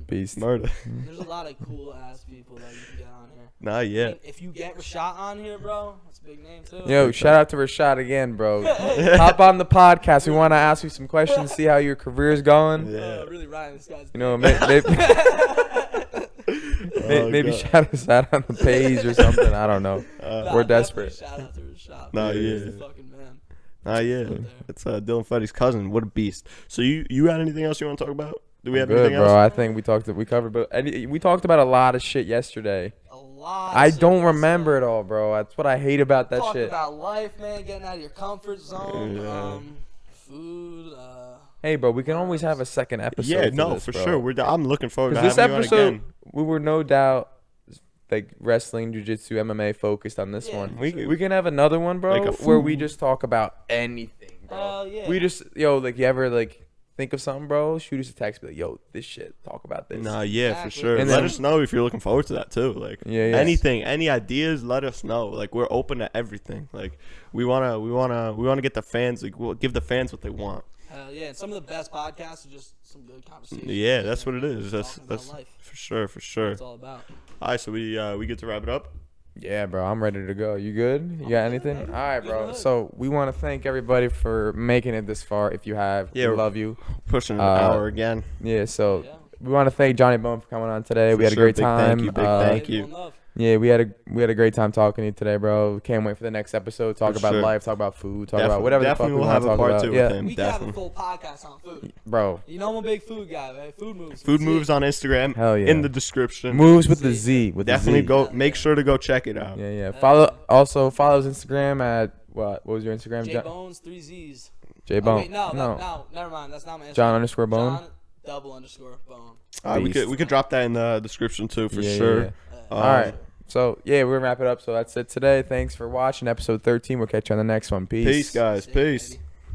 Beast. Murder. There's a lot of cool ass people that you can get on here. Nah, I yeah. mean, if you get Rashad on here, bro, that's a big name too. Yo, shout out to Rashad again, bro. Hop on the podcast. We want to ask you some questions, see how your career's going. Yeah. Really riding this guy's. You know, Oh, maybe God. shout us out on the page or something. I don't know. Nah, We're definitely desperate. Shout out to Rashad. Nah, He's yeah. the fucking man. Nah, yeah. Up there. It's Dylan Fetty's cousin. What a beast. So you got anything else you want to talk about? Do we have Good, anything bro. else? I think we covered, but we talked about a lot of shit yesterday. A lot. I of don't shit, remember man. it all, bro. That's what I hate about that Talk shit. about life, man. Getting out of your comfort zone. Yeah. Food. Hey, bro, we can always have a second episode. Yeah, for no, this, for bro. sure. I'm looking forward to Because this having you on episode, again. we were no doubt like wrestling, jiu-jitsu, MMA focused on this Yeah, one. for sure. We can have another one, bro, Like a where we food. just talk about anything, bro. Hell yeah. We just, like, you ever, like, think of something, bro? Shoot us a text, be like, yo, this shit, talk about this. Nah, yeah, for Exactly. sure. And Let then- us know if you're looking forward to that too. Like Yeah, yeah. anything, any ideas, let us know. Like we're open to everything. Like we wanna get the fans. Like we'll give the fans what they want. Hell yeah. And some of the best podcasts are just some good conversations. Yeah, that's what it is. That's Talking about that's life. for sure, for sure. That's all about. All right, so we get to wrap it up. Yeah, bro, I'm ready to go. You good? You got anything? baby. All right, bro. Good. So we want to thank everybody for making it this far. If you have, Yeah, we love you. Pushing an hour again. Yeah, so Yeah. we want to thank Johnny Bohn for coming on today. For we had sure, a great big time. thank you, big thank you. One love. Yeah, we had a great time talking to you today, bro. Can't wait for the next episode. Talk For about sure. life, talk about food, talk about whatever the fuck Definitely we we'll want have to a talk part about. 2 Yeah, with him. We can have a Definitely. full podcast on food. bro. You know I'm a big food guy, right? Food moves. Food with moves Z. on Instagram. Hell yeah. In the description. Moves with the Z. With Definitely the Z. go. Yeah, Make yeah. sure to go check it out. Yeah, yeah. Follow his Instagram at what? What was your Instagram? J Bones 3 Z's. J Oh, Bone. wait, no, never mind. That's not my Instagram. John_Bone. John _Bone. We Beast. could drop that in the description too for Yeah, sure. yeah, yeah. All right. So yeah, we're gonna wrap it up. So that's it today. Thanks for watching episode 13. We'll catch you on the next one. Peace, guys. See you, Peace. baby.